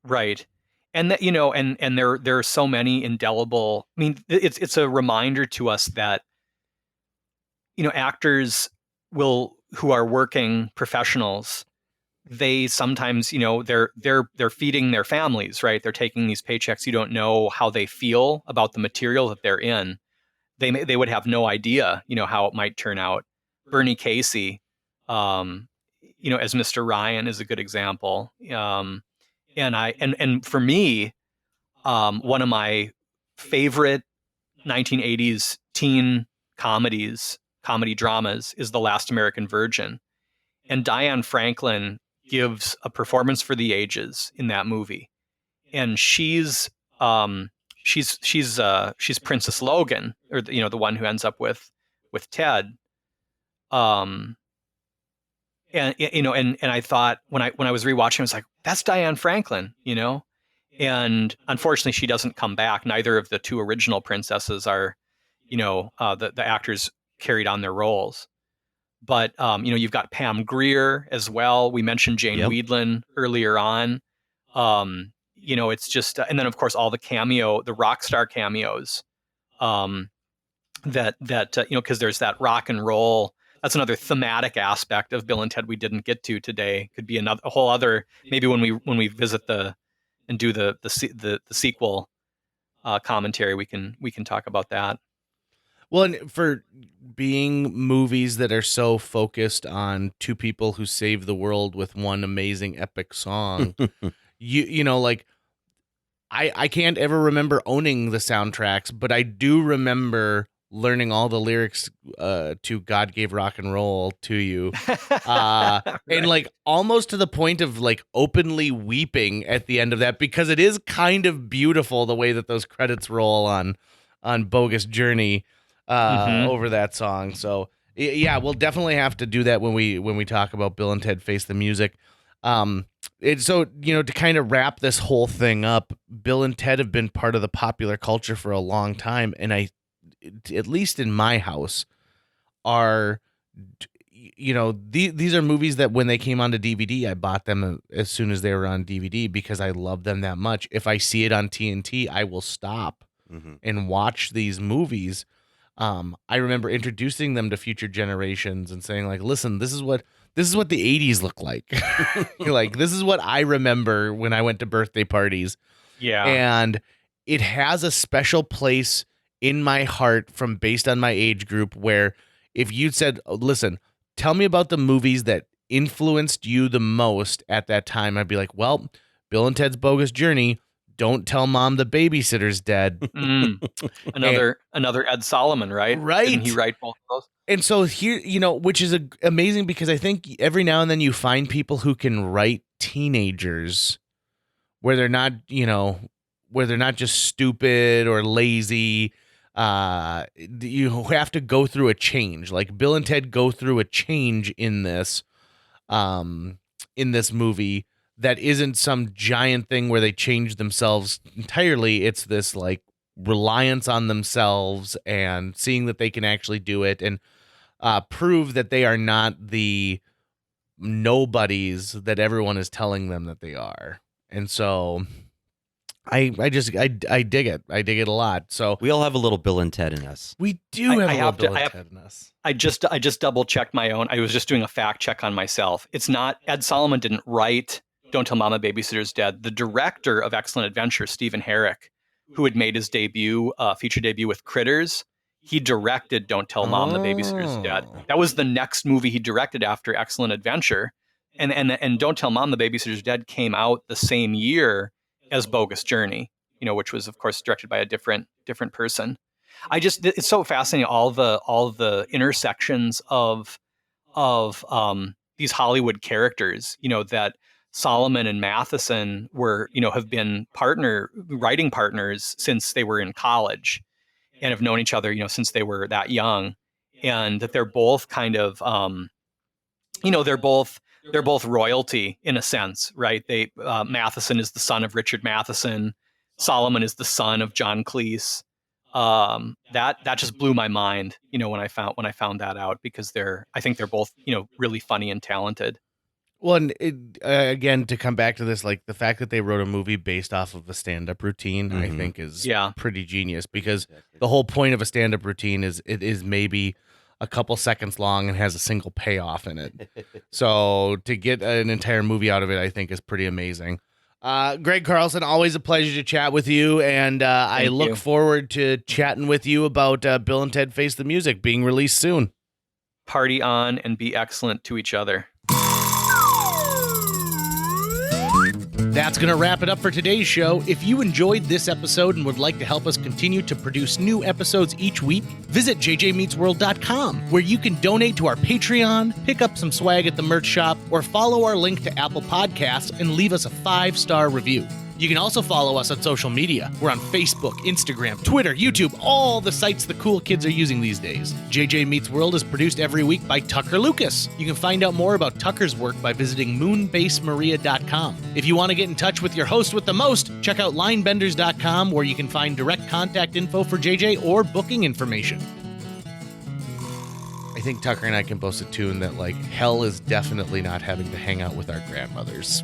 Right. And that, and there are so many indelible, I mean, it's a reminder to us that, actors who are working professionals, they sometimes, they're feeding their families, right? They're taking these paychecks. You don't know how they feel about the material that they're in. They would have no idea, how it might turn out. Bernie Casey, as Mr. Ryan is a good example. And for me, one of my favorite 1980s teen comedy dramas is The Last American Virgin. And Diane Franklin gives a performance for the ages in that movie. And she's Princess Logan, or the one who ends up with Ted. And I thought when I was rewatching, I was like, that's Diane Franklin, and unfortunately she doesn't come back. Neither of the two original princesses are, the actors carried on their roles. But, you've got Pam Grier as well. We mentioned Jane Weedland earlier on. It's just, and then of course all the rock star cameos, because there's that rock and roll. That's another thematic aspect of Bill and Ted we didn't get to today. Could be a whole other, maybe when we visit and do the sequel commentary, we can talk about that. Well, and for being movies that are so focused on two people who save the world with one amazing epic song, I can't ever remember owning the soundtracks, but I do remember learning all the lyrics to God Gave Rock and Roll to You. And almost to the point of openly weeping at the end of that, because it is kind of beautiful the way that those credits roll on Bogus Journey over that song. So Yeah, we'll definitely have to do that when we talk about Bill and Ted Face the Music. It's so, to kind of wrap this whole thing up, Bill and Ted have been part of the popular culture for a long time, and at least in my house, are these are movies that when they came onto DVD, I bought them as soon as they were on DVD because I love them that much. If I see it on TNT, I will stop and watch these movies. I remember introducing them to future generations and saying, like, listen, this is what the 80s look like. Like, this is what I remember when I went to birthday parties. Yeah. And it has a special place in my heart based on my age group, where if you said, listen, tell me about the movies that influenced you the most at that time, I'd be like, well, Bill and Ted's Bogus Journey, Don't Tell Mom the Babysitter's Dead. Another Ed Solomon, right? Right. Didn't he write both of those? And so here, which is amazing, because I think every now and then you find people who can write teenagers where they're not, just stupid or lazy. You have to go through a change. Like Bill and Ted go through a change in this movie that isn't some giant thing where they change themselves entirely. It's this like reliance on themselves and seeing that they can actually do it and prove that they are not the nobodies that everyone is telling them that they are. And so I dig it. I dig it a lot. So We all have a little Bill and Ted in us. we do have a little Bill and Ted in us. I just double checked my own. I was just doing a fact check on myself. It's not Ed Solomon didn't write Don't Tell Mama Babysitter's Dead. The director of Excellent Adventure, Stephen Herrick, who had made his feature debut with Critters, he directed Don't Tell Mom the Babysitter's Dead. That was the next movie he directed after Excellent Adventure. And Don't Tell Mom the Babysitter's Dead came out the same year as Bogus Journey, which was of course directed by a different person. It's so fascinating, all the intersections of these Hollywood characters, that Solomon and Matheson were, have been writing partners since they were in college and have known each other, since they were that young, and that they're both kind of, they're both royalty in a sense, right? Matheson is the son of Richard Matheson. Solomon is the son of John Cleese. That just blew my mind, when I found that out, because I think they're both, really funny and talented. Well, and again, to come back to this, like the fact that they wrote a movie based off of a stand-up routine, I think is pretty genius, because the whole point of a stand-up routine is it is maybe a couple seconds long and has a single payoff in it. So to get an entire movie out of it, I think is pretty amazing. Greg Carlson, always a pleasure to chat with you, and I look forward to chatting with you about Bill and Ted Face the Music being released soon. Party on and be excellent to each other. That's going to wrap it up for today's show. If you enjoyed this episode and would like to help us continue to produce new episodes each week, visit jjmeetsworld.com, where you can donate to our Patreon, pick up some swag at the merch shop, or follow our link to Apple Podcasts and leave us a 5-star review. You can also follow us on social media. We're on Facebook, Instagram, Twitter, YouTube, all the sites the cool kids are using these days. JJ Meets World is produced every week by Tucker Lucas. You can find out more about Tucker's work by visiting moonbasemaria.com. If you want to get in touch with your host with the most, check out linebenders.com, where you can find direct contact info for JJ or booking information. I think Tucker and I can boast a tune that, like, hell is definitely not having to hang out with our grandmothers.